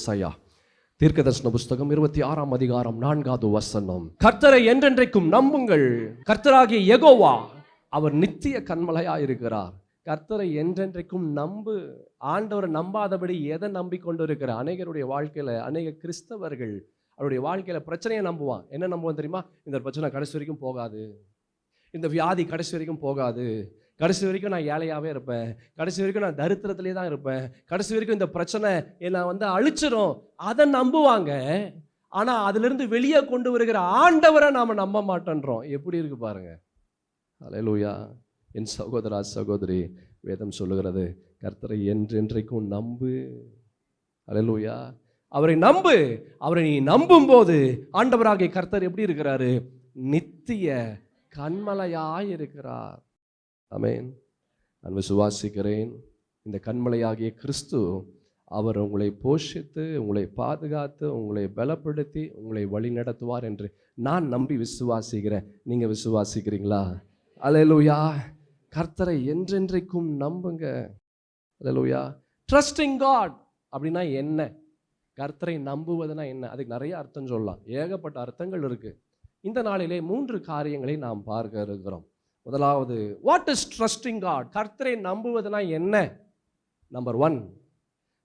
ஏசாயா தீர்க்கதரிசன புஸ்தகம் 26ஆம் அதிகாரம் 4வது வசனம். கர்த்தரை என்றென்றைக்கும் நம்புங்கள். கர்த்தராகிய யெகோவா அவர் நித்திய கன்மலையாய் இருக்கிறார். கர்த்தரை என்றென்றைக்கும் நம்பு. ஆண்டவரை நம்பாதபடி எதை நம்பிக்கொண்டு இருக்கிற அநேகருடைய வாழ்க்கையில, அநேக கிறிஸ்தவர்கள் அவருடைய வாழ்க்கையில பிரச்சனையை நம்புவான். என்ன நம்புவான் தெரியுமா? இந்த பிரச்சனை கடைசி வரைக்கும் போகாது, இந்த வியாதி கடைசி வரைக்கும் போகாது, கடைசி வரைக்கும் நான் ஏழையாகவே இருப்பேன், கடைசி வரைக்கும் நான் தரித்திரத்திலே தான் இருப்பேன், கடைசி வரைக்கும் இந்த பிரச்சனை என்னை அழிச்சிரும். அதை நம்புவாங்க. ஆனால் அதிலிருந்து வெளியே கொண்டு வருகிற ஆண்டவரை நாம் நம்ப மாட்டேன்றோம். எப்படி இருக்கு பாருங்க. அல்லேலூயா. என் சகோதரா சகோதரி, வேதம் சொல்லுகிறது கர்த்தரை என்றென்றைக்கும் நம்பு. அல்லேலூயா. அவரை நம்பு. அவரை நீ நம்பும் போது ஆண்டவராகிய கர்த்தர் எப்படி இருக்கிறாரு? நித்திய கன்மலையாய் இருக்கிறார். ஆமென். நான் விசுவாசிக்கிறேன், இந்த கன்மலையாகிய கிறிஸ்து அவர் உங்களை போஷித்து, உங்களை பாதுகாத்து, உங்களை பலப்படுத்தி, உங்களை வழி நடத்துவார் என்று நான் நம்பி விசுவாசிக்கிறேன். நீங்க விசுவாசிக்கிறீங்களா? அல்லேலூயா. கர்த்தரை என்றென்றைக்கும் நம்புங்க. அல்லேலூயா. ட்ரஸ்டிங் காட் அப்படின்னா என்ன? கர்த்தரை நம்புவதுனா என்ன? அதுக்கு நிறைய அர்த்தம் சொல்லலாம், ஏகப்பட்ட அர்த்தங்கள் இருக்கு. இந்த நாளிலே 3 காரியங்களை நாம் பார்க்க இருக்கிறோம். முதலாவது, வாட் இஸ் ட்ரஸ்டிங் காட்? கர்த்தரை நம்புவதுனா என்ன? Number 1,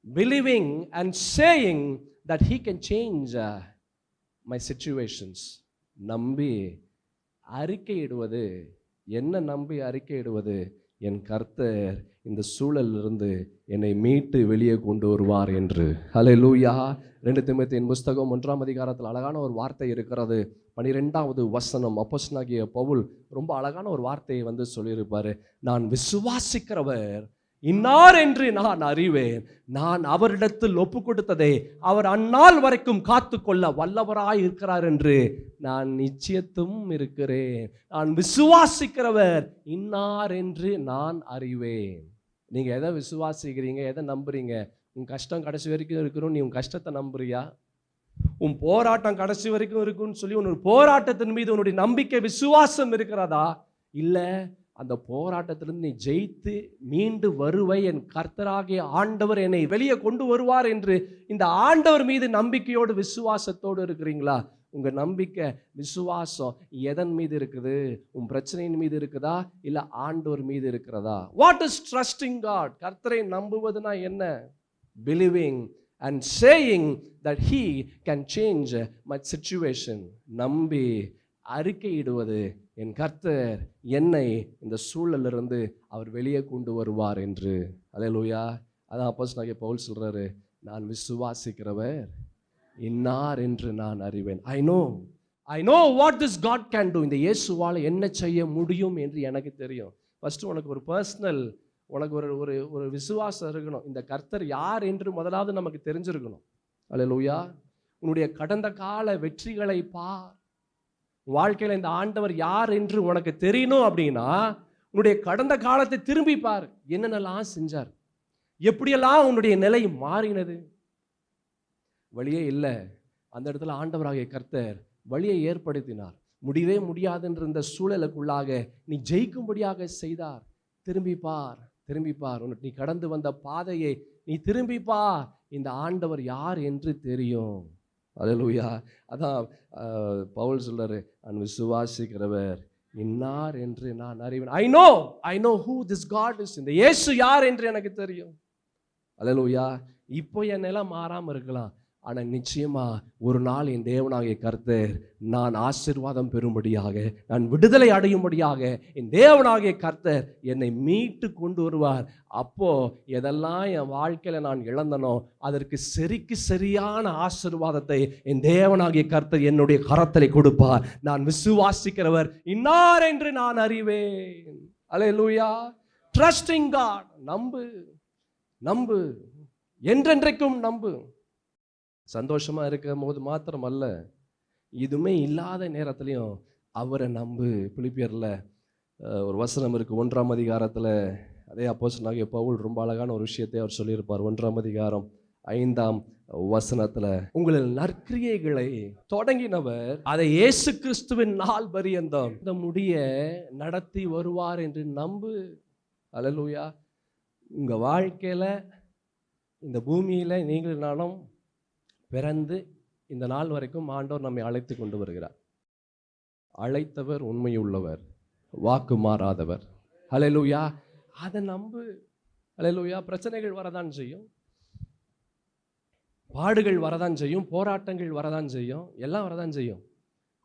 believing and saying that he can change my situations. நம்பி அறிக்கையிடுவது. என்ன நம்பி அறிக்கையிடுவது? என் கர்த்தர் இந்த சூழலிலிருந்து என்னை மீட்டு வெளியே கொண்டு வருவார் என்று. ஹல்லேலூயா. 2 தீமோத்தேயுவின் புஸ்தகம் 1ஆம் அதிகாரத்தில் அழகான ஒரு வார்த்தை இருக்கிறது. 12வது வசனம். அப்போஸ்தலனாகிய பவுல் ரொம்ப அழகான ஒரு வார்த்தையை சொல்லியிருப்பாரு. நான் விசுவாசிக்கிறவர் இன்னார் என்று நான் அறிவேன், நான் அவரிடத்தில் ஒப்பு கொடுத்ததை அவர் அந்நாள் வரைக்கும் காத்து கொள்ள வல்லவராய் இருக்கிறார் என்று நான் நிச்சயத்தும் இருக்கிறேன். நான் விசுவாசிக்கிறவர் இன்னார் என்று நான் அறிவேன். நீங்க எதை விசுவாசிக்கிறீங்க? எதை நம்புறீங்க? உன் கஷ்டம் கடைசி வரைக்கும் இருக்கணும், நீ உன் கஷ்டத்தை நம்புறியா? உன் போராட்டம் கடைசி வரைக்கும் இருக்குன்னு சொல்லி உன்னோட போராட்டத்தின் மீது உன்னுடைய நம்பிக்கை விசுவாசம் இருக்கிறதா? இல்லை, அந்த போராட்டத்திலிருந்து நீ ஜெயித்து மீண்டு வருவை, என் கர்த்தராகிய ஆண்டவர் என்னை வெளியே கொண்டு வருவார் என்று இந்த ஆண்டவர் மீது நம்பிக்கையோடு விசுவாசத்தோடு இருக்கிறீங்களா? உங்க நம்பிக்கை விசுவாசம் எதன் மீது இருக்குது? உன் பிரச்சனையின் மீது இருக்குதா, இல்ல ஆண்டவர் மீது இருக்கிறதா? What is trusting God? கர்த்தரை நம்புவதுனா என்ன? Believing and saying that he can change my situation. நம்பி அறிக்கையிடுவது, என் கர்த்தர் என்னை இந்த சூழலிலிருந்து அவர் வெளியே கொண்டு வருவார் என்று. அல்லேலூயா. அதான் அப்போஸ்தலனாகிய பவுல் சொல்றாரு, நான் விசுவாசிக்கிறவர் இன்னார் என்று நான் அறிவேன். I know what this God can do. இந்த இயேசுவால் என்ன செய்ய முடியும் என்று எனக்கு தெரியும். ஃபர்ஸ்ட் உனக்கு ஒரு பர்சனல், உனக்கு ஒரு விசுவாசம் இருக்கணும். இந்த கர்த்தர் யார் என்று முதலாவது நமக்கு தெரிஞ்சிருக்கணும். அல்லேலூயா. உன்னுடைய கடந்த கால வெற்றிகளை பார். வாழ்க்கையில் இந்த ஆண்டவர் யார் என்று உனக்கு தெரியணும் அப்படின்னா உன்னுடைய கடந்த காலத்தை திரும்பி பார். என்னென்னலாம் செஞ்சார், எப்படியெல்லாம் உன்னுடைய நிலை மாறினது. வழியே இல்லை, அந்த இடத்துல ஆண்டவராகிய கர்த்தர் வழியை ஏற்படுத்தினார். முடியவே முடியாதுன்ற இந்த சூழலுக்குள்ளாக நீ ஜெயிக்கும்படியாக செய்தார். திரும்பி பார், திரும்பி பார். நீ கடந்து வந்த பாதையை நீ திரும்பி பார். இந்த ஆண்டவர் யார் என்று தெரியும். அல்லேலூயா. அதான் பவுல் சொல்றாரு, நான் விசுவாசிக்கிறவர் இன்னார் என்று நான் அறிவேன். I no who this God is. இந்த இயேசு யார் என்று எனக்கு தெரியும். அல்லேலூயா. இப்போ என் நிலை மாறாம இருக்கலாம், ஆனால் நிச்சயமா ஒரு நாள் என் தேவனாகிய கர்த்தர் நான் ஆசீர்வாதம் பெறும்படியாக, நான் விடுதலை அடையும்படியாக என் தேவனாகிய கர்த்தர் என்னை மீட்டு கொண்டு வருவார். அப்போ எதெல்லாம் என் வாழ்க்கையில நான் இழந்தனோ அதற்கு சரியான ஆசீர்வாதத்தை என் தேவனாகிய கர்த்தர் என்னுடைய கரத்திலே கொடுப்பார். நான் விசுவாசிக்கிறவர் இன்னார் என்று நான் அறிவேன். அல்லேலூயா. Trusting God. நம்பு, என்றென்றைக்கும் நம்பு. சந்தோஷமா இருக்கும் போது மாத்திரம் அல்ல, இதுவுமே இல்லாத நேரத்திலையும் அவரை நம்பு. பிலிப்பியர்ல ஒரு வசனம் இருக்கு, 1ஆம் அதிகாரத்தில். அதே அப்போஸ்தலனாகிய பவுல் ரொம்ப அழகான ஒரு விஷயத்தை அவர் சொல்லியிருப்பார். 1ஆம் அதிகாரம் 5ஆம் வசனத்துல, உங்களின் நற்கிரியைகளை தொடங்கினவர் அதை இயேசு கிறிஸ்துவின் நாள் பரியந்தம் இந்த முடிய நடத்தி வருவார் என்று நம்பு. அல்லேலூயா. உங்க வாழ்க்கையில இந்த பூமியில நீங்கள் நானும் பிறந்து இந்த நாள் வரைக்கும் ஆண்டவர் நம்மை அழைத்து கொண்டு வருகிறார். அழைத்தவர் உண்மையுள்ளவர், வாக்கு மாறாதவர். ஹல்லேலூயா. அதை நம்பு. ஹல்லேலூயா. பிரச்சனைகள் வரதான் செய்யும், பாடுகள் வரதான் செய்யும், போராட்டங்கள் வரதான் செய்யும், எல்லாம் வரதான் செய்யும்.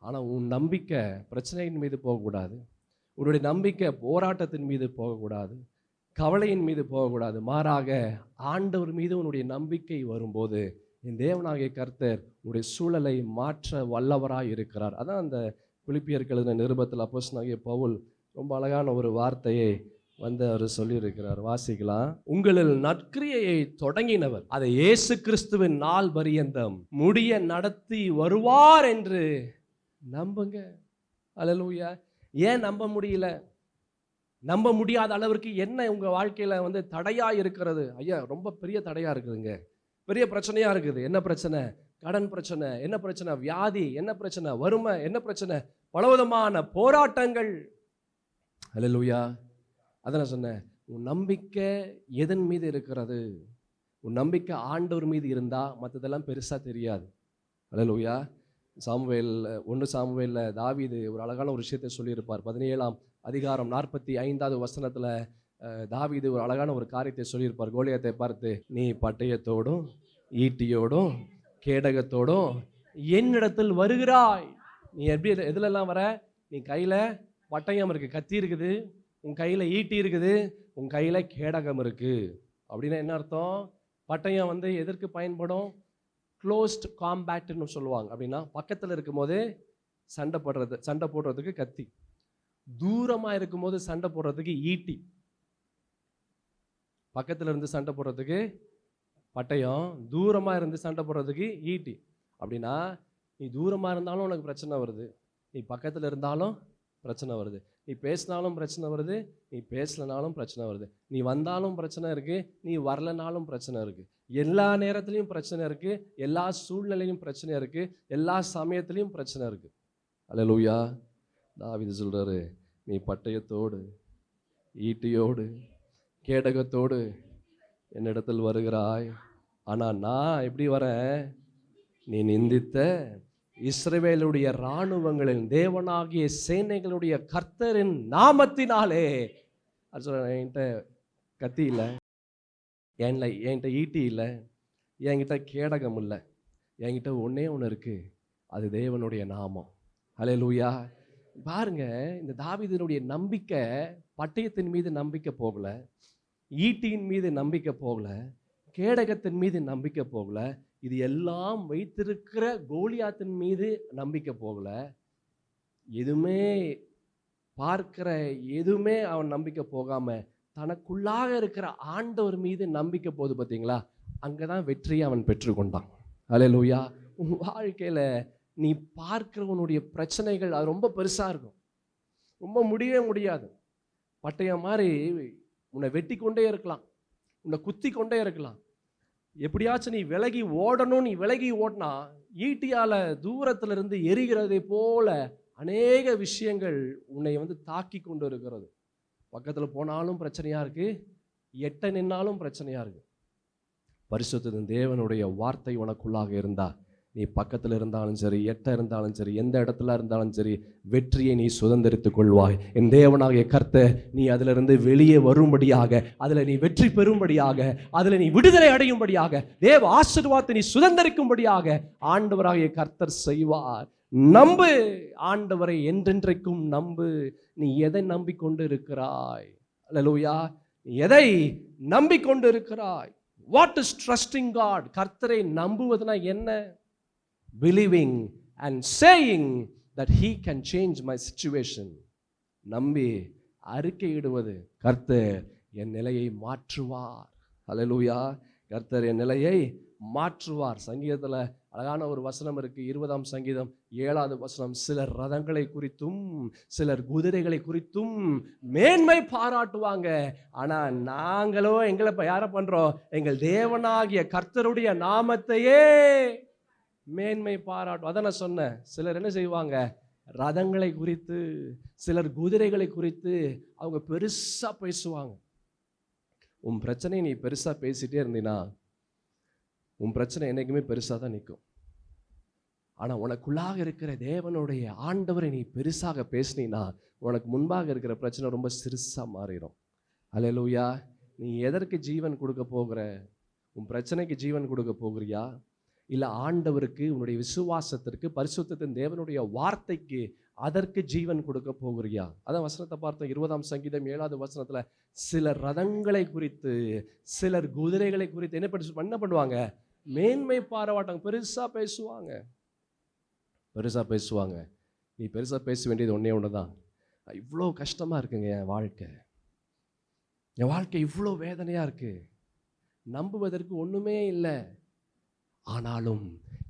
ஆனால் உன் நம்பிக்கை பிரச்சனையின் மீது போகக்கூடாது. உன்னுடைய நம்பிக்கை போராட்டத்தின் மீது போகக்கூடாது, கவலையின் மீது போகக்கூடாது. மாறாக ஆண்டவர் மீது உன்னுடைய நம்பிக்கை வரும்போது என் தேவனாகிய கர்த்தர் உன்னுடைய சூழலை மாற்ற வல்லவராய் இருக்கிறார். அதான் அந்த பிலிப்பியருக்கு எழுதின நிருபத்தில் அப்போஸ்தலனாகிய பவுல் ரொம்ப அழகான ஒரு வார்த்தையை அவர் சொல்லியிருக்கிறார். வாசிக்கலாம். உங்களில் நற்கிரியையை தொடங்கினவர் அதை இயேசு கிறிஸ்துவின் நாள் பரியந்தம் முடிய நடத்தி வருவார் என்று நம்புங்க. அல்லேலூயா. ஏன் நம்ப முடியல? நம்ப முடியாத அளவிற்கு என்ன உங்க வாழ்க்கையில தடையா இருக்கிறது? ஐயா, ரொம்ப பெரிய தடையா இருக்குதுங்க, பெரிய பிரச்சனையா இருக்குது. என்ன பிரச்சனை? கடன் பிரச்சனை. என்ன பிரச்சனை? வியாதி. என்ன பிரச்சனை? வறுமை. என்ன பிரச்சனை? பலவிதமான போராட்டங்கள். அல்லேலூயா. அதான் நான் சொன்னேன், உன் நம்பிக்கை எதன் மீது இருக்கிறது? உன் நம்பிக்கை ஆண்டவர் மீது இருந்தா மற்றதெல்லாம் பெருசா தெரியாது. அல்லேலூயா. ஒன்று சாமுவேல்ல தாவீது ஒரு அழகான ஒரு விஷயத்தை சொல்லியிருப்பார். 17ஆம் அதிகாரம் 45வது வசனத்துல தாவீது ஒரு அழகான ஒரு காரியத்தை சொல்லியிருப்பார். கோலியாத்தை பார்த்து, நீ பட்டயத்தோடும் ஈட்டியோடும் கேடகத்தோடும் என்னிடத்தில் வருகிறாய். நீ எப்படி எதுலெல்லாம் வர? நீ கையில பட்டயம் இருக்கு, கத்தி இருக்குது, உன் கையில ஈட்டி இருக்குது, உன் கையில கேடகம் இருக்கு. அப்படின்னா என்ன அர்த்தம்? பட்டயம் எதற்கு பயன்படும்? க்ளோஸ்ட் காம்பேக்ட்னு சொல்லுவாங்க. அப்படின்னா பக்கத்தில் இருக்கும்போது சண்டை போடுறதுக்கு கத்தி, தூரமாக இருக்கும்போது சண்டை போடுறதுக்கு ஈட்டி, பக்கத்தில் இருந்து சண்டை போடுறதுக்கு பட்டயம், தூரமாக இருந்து சண்டை போடுறதுக்கு ஈட்டி. அப்படின்னா நீ தூரமாக இருந்தாலும் உனக்கு பிரச்சனை வருது, நீ பக்கத்தில் இருந்தாலும் பிரச்சனை வருது, நீ பேசினாலும் பிரச்சனை வருது, நீ பேசலனாலும் பிரச்சனை வருது, நீ வந்தாலும் பிரச்சனை இருக்கு, நீ வரலனாலும் பிரச்சனை இருக்கு. எல்லா நேரத்துலையும் பிரச்சனை இருக்கு, எல்லா சூழ்நிலையும் பிரச்சனை இருக்கு, எல்லா சமயத்திலையும் பிரச்சனை இருக்கு. அல்லேலூயா. தாவீது சொல்றாரு, நீ பட்டயத்தோடு ஈட்டியோடு கேடகத்தோடு என்னிடத்தில் வருகிறாய். ஆனா நான் எப்படி வரேன்? நீ நிந்தித்த இஸ்ரவேலுடைய இராணுவங்களின் தேவனாகிய சேனைகளுடைய கர்த்தரின் நாமத்தினாலே. அது சொல்ற, என்கிட்ட கத்தி இல்லை, என்கிட்ட ஈட்டி இல்லை, என்கிட்ட கேடகம் இல்லை, என்கிட்ட ஒன்னே ஒன்று இருக்கு, அது தேவனுடைய நாமம். அல்லேலூயா. பாருங்க, இந்த தாவீதினுடைய நம்பிக்கை பட்டயத்தின் மீது நம்பிக்கை போகல, ஈட்டியின் மீது நம்பிக்கை போகல, கேடகத்தின் மீது நம்பிக்கை போகல, இது எல்லாம் வைத்திருக்கிற கோலியாத்தின் மீது நம்பிக்கை போகல. எதுவுமே பார்க்கிற எதுவுமே அவன் நம்பிக்கை போகாம தனக்குள்ளாக இருக்கிற ஆண்டவர் மீது நம்பிக்கை போகுது. பார்த்தீங்களா? அங்கதான் வெற்றியை அவன் பெற்றுக்கொண்டான். அல்லேலூயா. உன் வாழ்க்கையில நீ பார்க்கிறவனுடைய பிரச்சனைகள் அது ரொம்ப பெருசா இருக்கும், ரொம்ப முடியவே முடியாது. பட்டயம் மாதிரி உன்னை வெட்டி கொண்டே இருக்கலாம், உன்னை குத்தி கொண்டே இருக்கலாம். எப்படியாச்சும் நீ விலகி ஓடணும். நீ விலகி ஓடினா ஈட்டியால தூரத்துல இருந்து எரிகிறதை போல அநேக விஷயங்கள் உன்னை தாக்கி கொண்டு இருக்கிறது. பக்கத்துல போனாலும் பிரச்சனையா இருக்கு, எட்ட நின்னாலும் பிரச்சனையா இருக்கு. பரிசுத்த தேவனுடைய வார்த்தை உனக்குள்ளாக இருந்தா நீ பக்கத்தில் இருந்தாலும் சரி, எட்ட இருந்தாலும் சரி, எந்த இடத்துல இருந்தாலும் சரி, வெற்றியை நீ சுதந்திரித்துக் கொள்வாய். என் தேவனாகிய கர்த்தர் நீ அதிலிருந்து வெளியே வரும்படியாக, அதில் நீ வெற்றி பெறும்படியாக, அதில் நீ விடுதலை அடையும்படியாக, தேவ ஆசீர்வாதத்தை நீ சுதந்திரிக்கும்படியாக ஆண்டவராகிய கர்த்தர் செய்வார். நம்பு ஆண்டவரை, என்றென்றைக்கும் நம்பு. நீ எதை நம்பிக்கொண்டு இருக்கிறாய்? அல்லேலூயா. நீ எதை நம்பிக்கொண்டு இருக்கிறாய்? What is trusting God? கர்த்தரை நம்புவதுனா என்ன? Believing and saying that he can change my situation. நம்பி அறிக்கையிடுவது, கர்த்தர் என் நிலையை மாற்றுவார். அல்லேலூயா. கர்த்தர் என் நிலையை மாற்றுவார். சங்கீதத்துல அழகான ஒரு வசனம் இருக்கு, 20ஆம் சங்கீதம் 7வது வசனம். சிலர் ரதங்களை குறித்தும் சிலர் குதிரைகளை குறித்தும் மேன்மை பாராட்டுவாங்க, ஆனா நாங்களோ எங்களை யார பண்றோம்? எங்கள் தேவனாகிய கர்த்தருடைய நாமத்தையே மேன்மை பாராட்டும். அதான் நான் சொன்னேன், சிலர் என்ன செய்வாங்க? ரதங்களை குறித்து, சிலர் குதிரைகளை குறித்து அவங்க பெருசா பேசுவாங்க. உன் பிரச்சனை நீ பெருசா பேசிட்டே இருந்தீனா உன் பிரச்சனை என்றைக்குமே பெருசாக தான் நிற்கும். ஆனால் உனக்குள்ளாக இருக்கிற தேவனுடைய ஆண்டவரை நீ பெருசாக பேசினீன்னா உனக்கு முன்பாக இருக்கிற பிரச்சனை ரொம்ப சிறுசாக மாறிடும். அல்லேலூயா. நீ எதற்கு ஜீவன் கொடுக்க போகிற? உன் பிரச்சனைக்கு ஜீவன் கொடுக்க போகிறியா, இல்லை ஆண்டவருக்கு, உன்னுடைய விசுவாசத்திற்கு, பரிசுத்தத்தின் தேவனுடைய வார்த்தைக்கு, அதற்கு ஜீவன் கொடுக்க போகிறியா? அதான் வசனத்தை பார்த்தோம். 20ஆம் சங்கீதம் 7வது வசனத்துல சிலர் ரதங்களை குறித்து, சிலர் குதிரைகளை குறித்து என்ன பண்ணுவாங்க? மேன்மை பாராட்டாங்க, பெருசா பேசுவாங்க. நீ பெருசா பேச வேண்டியது ஒன்னே ஒண்ணுதான். இவ்வளோ கஷ்டமா இருக்குங்க என் வாழ்க்கை இவ்வளோ வேதனையா இருக்கு, நம்புவதற்கு ஒண்ணுமே இல்லை. ஆனாலும்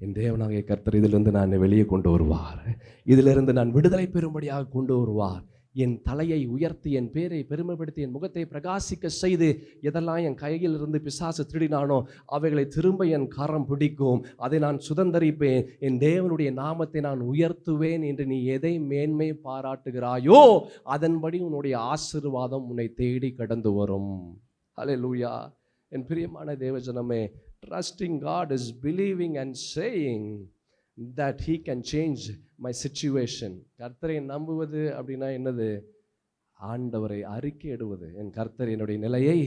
என் தேவனாகிய கர்த்தர் இதிலிருந்து நான் வெளியே கொண்டு வருவார், இதிலிருந்து நான் விடுதலை பெறும்படியாக கொண்டு வருவார். என் தலையை உயர்த்தி, என் பேரை பெருமைப்படுத்தி, என் முகத்தை பிரகாசிக்க செய்து, எதெல்லாம் என் கையில் இருந்து பிசாசு திருடினானோ அவைகளை திரும்ப என் கரம் பிடிக்கும், அதை நான் சுதந்தரிப்பேன், என் தேவனுடைய நாமத்தை நான் உயர்த்துவேன் என்று நீ எதை மேன்மை பாராட்டுகிறாயோ அதன்படி உன்னுடைய ஆசீர்வாதம் உன்னை தேடி கடந்து வரும். ஹல்லேலூயா. என் பிரியமான தேவஜனமே, trusting God is believing and saying that he can change my situation. கர்த்தரை நம்புவது அப்படின்னா என்னது? ஆண்டவரை அறிக்கையிடுவது. என் கர்த்தர் என்னுடைய நிலையை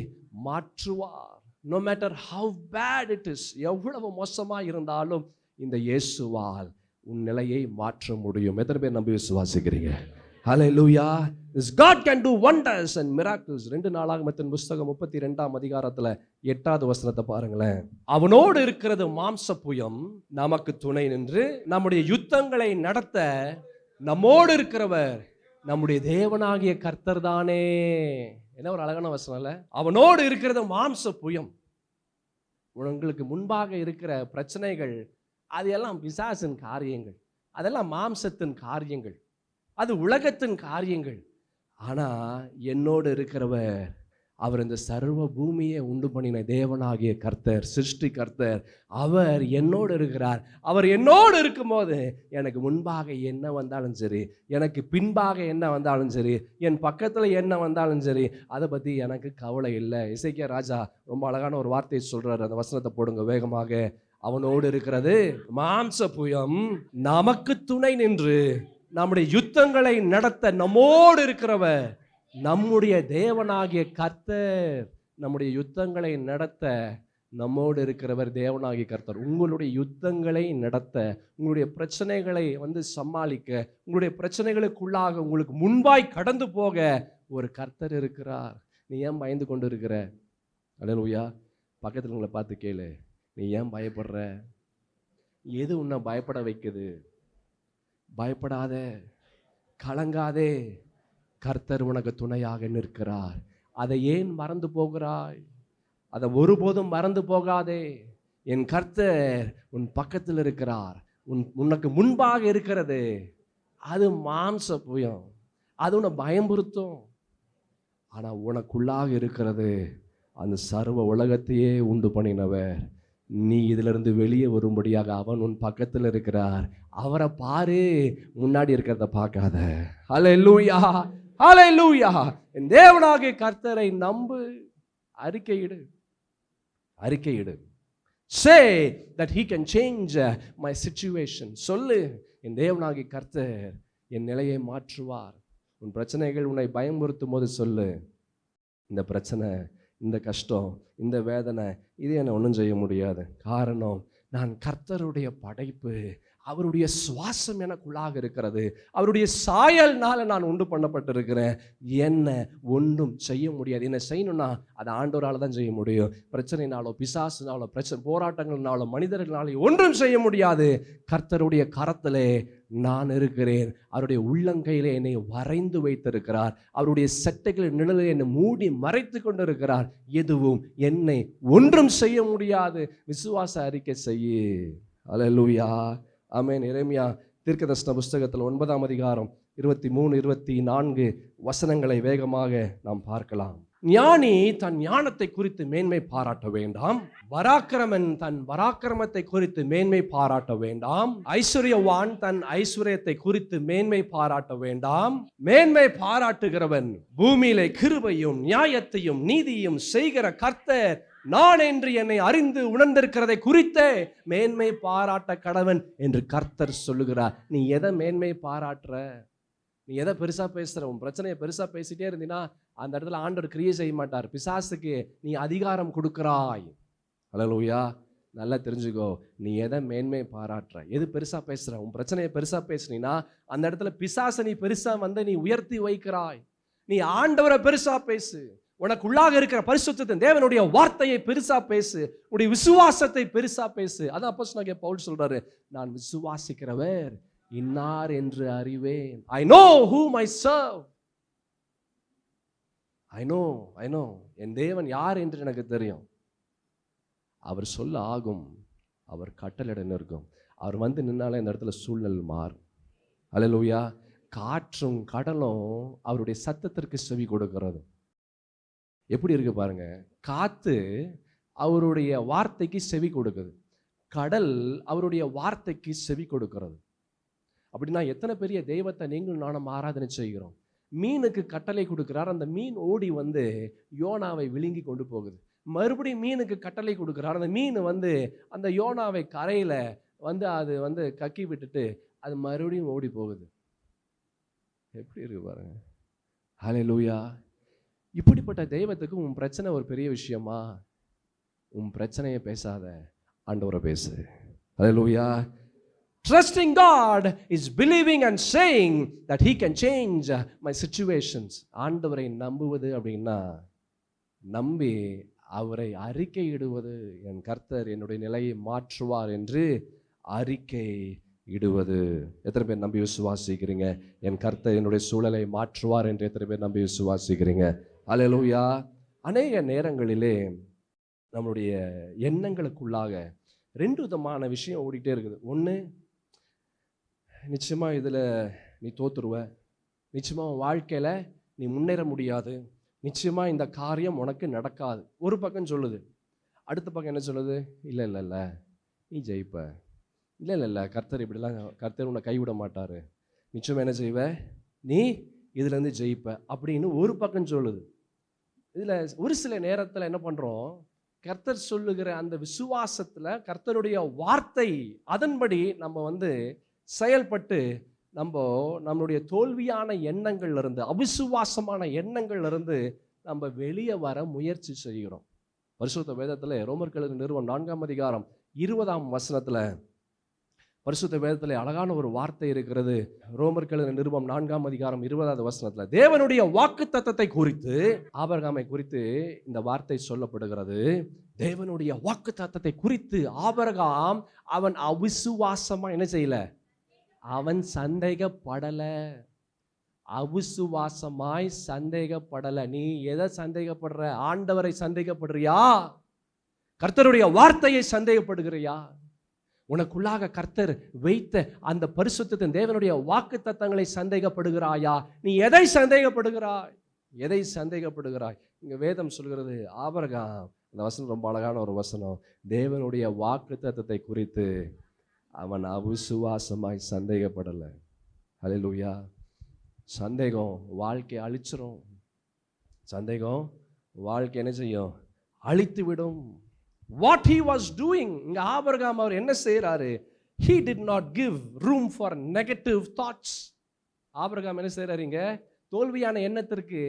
மாற்றுவார். no matter how bad it is, எவ்வளவு மோசமா இருந்தாலும் இந்த இயேசுவால் உன் நிலையை மாற்ற முடியும். எத்தனை பேர் நம்பி விசுவாசிக்கிறீங்க? Hallelujah. This God can do wonders and miracles. 2 நாளாகமத்தின் புஸ்தகம் 32ஆம் அதிகாரத்துல 8வது வசனத்தை பாருங்களேன். அவனோடு இருக்கிறது மாம்ச புயம், நமக்கு துணை நின்று நம்முடைய யுத்தங்களை நடத்த நம்மோடு இருக்கிறவர் நம்முடைய தேவனாகிய கர்த்தர் தானே. என்ன ஒரு அழகான வசனம் இல்ல? அவனோடு இருக்கிறது மாம்ச புயம். உங்களுக்கு முன்பாக இருக்கிற பிரச்சனைகள் அது எல்லாம் பிசாசின் காரியங்கள், அதெல்லாம் மாம்சத்தின் காரியங்கள், அது உலகத்தின் காரியங்கள். ஆனா என்னோடு இருக்கிறவர், அவர் இந்த சர்வ பூமியை உண்டு பண்ணின தேவனாகிய கர்த்தர், சிருஷ்டி கர்த்தர், அவர் என்னோடு இருக்கிறார். அவர் என்னோடு இருக்கும்போது எனக்கு முன்பாக என்ன வந்தாலும் சரி, எனக்கு பின்பாக என்ன வந்தாலும் சரி, என் பக்கத்துல என்ன வந்தாலும் சரி, அதை பத்தி எனக்கு கவலை இல்லை. எசேக்கியா ராஜா ரொம்ப அழகான ஒரு வார்த்தையை சொல்றாரு. அந்த வசனத்தை போடுங்க வேகமாக. அவனோடு இருக்கிறது மாம்ச புயம், நமக்கு துணை நின்று நம்முடைய யுத்தங்களை நடத்த நம்மோடு இருக்கிறவர் நம்முடைய தேவனாகிய கர்த்தர். நம்முடைய யுத்தங்களை நடத்த நம்மோடு இருக்கிறவர் தேவனாகிய கர்த்தர். உங்களுடைய யுத்தங்களை நடத்த, உங்களுடைய பிரச்சனைகளை சமாளிக்க, உங்களுடைய பிரச்சனைகளுக்குள்ளாக உங்களுக்கு முன்பாய் கடந்து போக ஒரு கர்த்தர் இருக்கிறார். நீ ஏன் பயந்து கொண்டு இருக்கிற? அல்லேலூயா. பக்கத்தில் உங்களை பார்த்து கேளு, நீ ஏன் பயப்படுற? எது உன்னை பயப்பட வைக்குது? பயப்படாத, கலங்காதே, கர்த்தர் உனக்கு துணையாக நிற்கிறார். அதை ஏன் மறந்து போகிறாய்? அதை ஒருபோதும் மறந்து போகாதே. என் கர்த்தர் உன் பக்கத்தில் இருக்கிறார், உனக்கு முன்பாக இருக்கிறது. அது மாம்ச புயம், அது உன்னை பயம்புறுத்தும். ஆனா உனக்குள்ளாக இருக்கிறது அந்த சர்வ உலகத்தையே உண்டு பண்ணினவர். நீ இதிலிருந்து வெளியே வரும்படியாக அவன் உன் பக்கத்தில் இருக்கிறார். அவரை பாரு, முன்னாடி இருக்கிறத பார்க்காத. ஹல்லேலூயா, ஹல்லேலூயா. என் தேவனாகிய கர்த்தரை நம்பு, அறிக்கையிடு. Say that he can change my situation. சொல்லு, என் தேவனாகிய கர்த்தர் என் நிலையை மாற்றுவார். உன் பிரச்சனைகள் உன்னை பயமுறுத்தும் போது சொல்லு, இந்த பிரச்சனை, இந்த கஷ்டம், இந்த வேதனை, இது என்னை ஒன்றும் செய்ய முடியாது. காரணம், நான் கர்த்தருடைய படைப்பு, அவருடைய சுவாசம் எனக்குள்ளாக இருக்கிறது, அவருடைய சாயல்னால நான் உண்டு பண்ணப்பட்டிருக்கிறேன். என்ன ஒன்றும் செய்ய முடியாது. என்ன செய்யணும்னா அது ஆண்டவரால் தான் செய்ய முடியும். பிரச்சனைனாலோ, பிசாசுனாலோ, போராட்டங்கள்னாலோ, மனிதர்களாலே ஒன்றும் செய்ய முடியாது. கர்த்தருடைய கரத்திலே நான் இருக்கிறேன். அவருடைய உள்ளங்கையிலே என்னை வரைந்து வைத்திருக்கிறார். அவருடைய சட்டைகளின் நிழலை என்னை மூடி மறைத்து கொண்டிருக்கிறார். எதுவும் என்னை ஒன்றும் செய்ய முடியாது. விசுவாச அறிக்கை செய்யு. அல்லேலூயா, ஆமென். எரேமியா தீர்க்கதரிசன புஸ்தகத்தில் 9ஆம் அதிகாரம் 23, 24 வசனங்களை வேகமாக நாம் பார்க்கலாம். ஞானி தன் ஞானத்தை குறித்து மேன்மை பாராட்ட வேண்டாம், பராக்கிரமன் தன் பராக்கிரமத்தை குறித்து மேன்மை பாராட்ட வேண்டாம், ஐஸ்வர்யவான் தன் ஐஸ்வர்யத்தை குறித்து மேன்மை பாராட்ட வேண்டாம். மேன்மை பாராட்டுகிறவன் பூமியிலே கிருபையும் நியாயத்தையும் நீதியும் செய்கிற கர்த்தர் நான் என்று என்னை அறிந்து உணர்ந்திருக்கிறதை குறித்தே மேன்மை பாராட்ட கடவன் என்று கர்த்தர் சொல்லுகிறார். நீ எதை மேன்மை பாராட்டுற? நீ எதை பெருசா பேசுற? உன் பிரச்சனையை பெருசா பேசிட்டே இருந்தீன்னா அந்த இடத்துல ஆண்டவர் கிரியை செய்ய மாட்டார். பிசாசுக்கு நீ அதிகாரம் கொடுக்கிறாய். அல்லேலூயா. நல்லா தெரிஞ்சுக்கோ, நீ எதை மேன்மை பாராட்டுற, எது பெருசா பேசுற, உன் பிரச்சனையை பெருசா பேசுனீன்னா அந்த இடத்துல பிசாசை நீ பெருசா நீ உயர்த்தி வைக்கிறாய். நீ ஆண்டவரை பெருசா பேசு, உனக்குள்ளாக இருக்கிற பரிசுத்தத்தின் தேவனுடைய வார்த்தையை பெருசா பேசு, உன்னுடைய விசுவாசத்தை பெருசா பேசு. அதான் அப்போஸ்தலனாகிய பவுல் சொல்றாரு, நான் விசுவாசிக்கிறவர் இன்னார் என்று அறிவேன். I know whom I serve. I know என் தேவன் யார் என்று எனக்கு தெரியும். அவர் சொல்ல ஆகும், அவர் கட்டளையிட நிற்கும். அவர் வந்து நின்னாலே இந்த இடத்துல சூழ்நிலை மாறும். அல்லேலூயா. காற்றும் கடலும் அவருடைய சத்தத்திற்கு செவி கொடுக்கிறது. எப்படி இருக்கு பாருங்க, காத்து அவருடைய வார்த்தைக்கு செவி கொடுக்குது, கடல் அவருடைய வார்த்தைக்கு செவி கொடுக்கிறது. அப்படின்னா எத்தனை பெரிய தெய்வத்தை நீங்களும் நானும் ஆராதனை செய்கிறோம். மீனுக்கு கட்டளை கொடுக்கிறார், அந்த மீன் ஓடி வந்து யோனாவை விழுங்கி கொண்டு போகுது. மறுபடியும் மீனுக்கு கட்டளை கொடுக்கிறார், அந்த மீன் வந்து அந்த யோனாவை கரையில அது கக்கி விட்டுட்டு அது மறுபடியும் ஓடி போகுது. எப்படி இருக்கு பாருங்க. ஹல்லேலூயா. இப்படிப்பட்ட தெய்வத்துக்கு உன் பிரச்சனை ஒரு பெரிய விஷயமா? உன் பிரச்சனையை பேசாத, ஆண்டவரை பேசு. ஹல்லேலூயா. Trusting God is believing and saying that He can change my situations. ஆண்டவரை நம்புவது அப்படின்னா நம்பி அவரை அறிக்கை இடுவது. என் கர்த்தர் என்னுடைய நிலையை மாற்றுவார் என்று அறிக்கை இடுவது. எத்தனை பேர் நம்பி விசுவாசிக்கிறீங்க? என் கர்த்தர் என்னுடைய சூழலை மாற்றுவார் என்று எத்தனை பேர் நம்பி விசுவாசிக்கிறீங்க? அல்லேலூயா. அநேக நேரங்களிலே நம்மளுடைய எண்ணங்களுக்குள்ளாக ரெண்டு விதமான விஷயம் ஓடிக்கிட்டே இருக்குது. ஒன்று, நிச்சயமாக இதில் நீ தோத்துருவ, நிச்சயமாக வாழ்க்கையில் நீ முன்னேற முடியாது, நிச்சயமாக இந்த காரியம் உனக்கு நடக்காது. ஒரு பக்கம் சொல்லுது. அடுத்த பக்கம் என்ன சொல்லுது? இல்லை இல்லை இல்லை நீ ஜெயிப்ப, இல்லை இல்லை இல்லை கர்த்தர் இப்படிலாம், கர்த்தர் உன்னை கைவிட மாட்டார், நிச்சயமாக என்ன செய்வ, நீ இதுலேருந்து ஜெயிப்ப அப்படின்னு ஒரு பக்கம் சொல்லுது. இதில் ஒரு சில நேரத்தில் என்ன பண்ணுறோம், கர்த்தர் சொல்லுகிற அந்த விசுவாசத்தில் கர்த்தருடைய வார்த்தை அதன்படி நம்ம செயல்பட்டு நம்மளுடைய தோல்வியான எண்ணங்கள்ல இருந்து, அவிசுவாசமான எண்ணங்கள்ல இருந்து நம்ம வெளியே வர முயற்சி செய்கிறோம். பரிசுத்த வேதத்தில் ரோமர்கள் நிறுவனம் 4ஆம் அதிகாரம் 20ஆம் வசனத்துல பரிசுத்த வேதத்தில் அழகான ஒரு வார்த்தை இருக்கிறது. ரோமர்கள் நிருபம் 4ஆம் அதிகாரம் 20வது வசனத்துல தேவனுடைய வாக்குத்தத்தத்தை குறித்து, ஆபிரகாமை குறித்து இந்த வார்த்தை சொல்லப்படுகிறது. தேவனுடைய வாக்குத்தத்தத்தை குறித்து ஆபிரகாம் அவன் அவிசுவாசமா என்ன செய்யல, அவன் சந்தேகப்படல, அவிசுவாசமாய் சந்தேகப்படல. நீ எதை சந்தேகப்படுற? ஆண்டவரை சந்தேகப்படுறியா? கர்த்தருடைய வார்த்தையை சந்தேகப்படுகிறியா? உனக்குள்ளாக கர்த்தர் வைத்த அந்த பரிசுத்தத்தின் தேவனுடைய வாக்குத்தத்தங்களை சந்தேகப்படுகிறாயா? நீ எதை சந்தேகப்படுகிறாய்? எதை சந்தேகப்படுகிறாய்? இங்க வேதம் சொல்கிறது, ஆபிரகாம், அந்த வசனம் ரொம்ப அழகான ஒரு வசனம், தேவனுடைய வாக்குத்தத்தத்தை குறித்து அவன் அவிசுவாசமாய் சந்தேகப்படலை. ஹல்லேலூயா. சந்தேகம் வாழ்க்கை அழிச்சிரும். சந்தேகம் வாழ்க்கை என்ன செய்யும்? அழித்து விடும். What he was doing, இங்க ஆபிரகாம் அவர் என்ன செய்யறாரு? He did not give room for negative thoughts. Abraham என்ன செய்யறாருங்க? தோல்வியான எண்ணத்திற்கு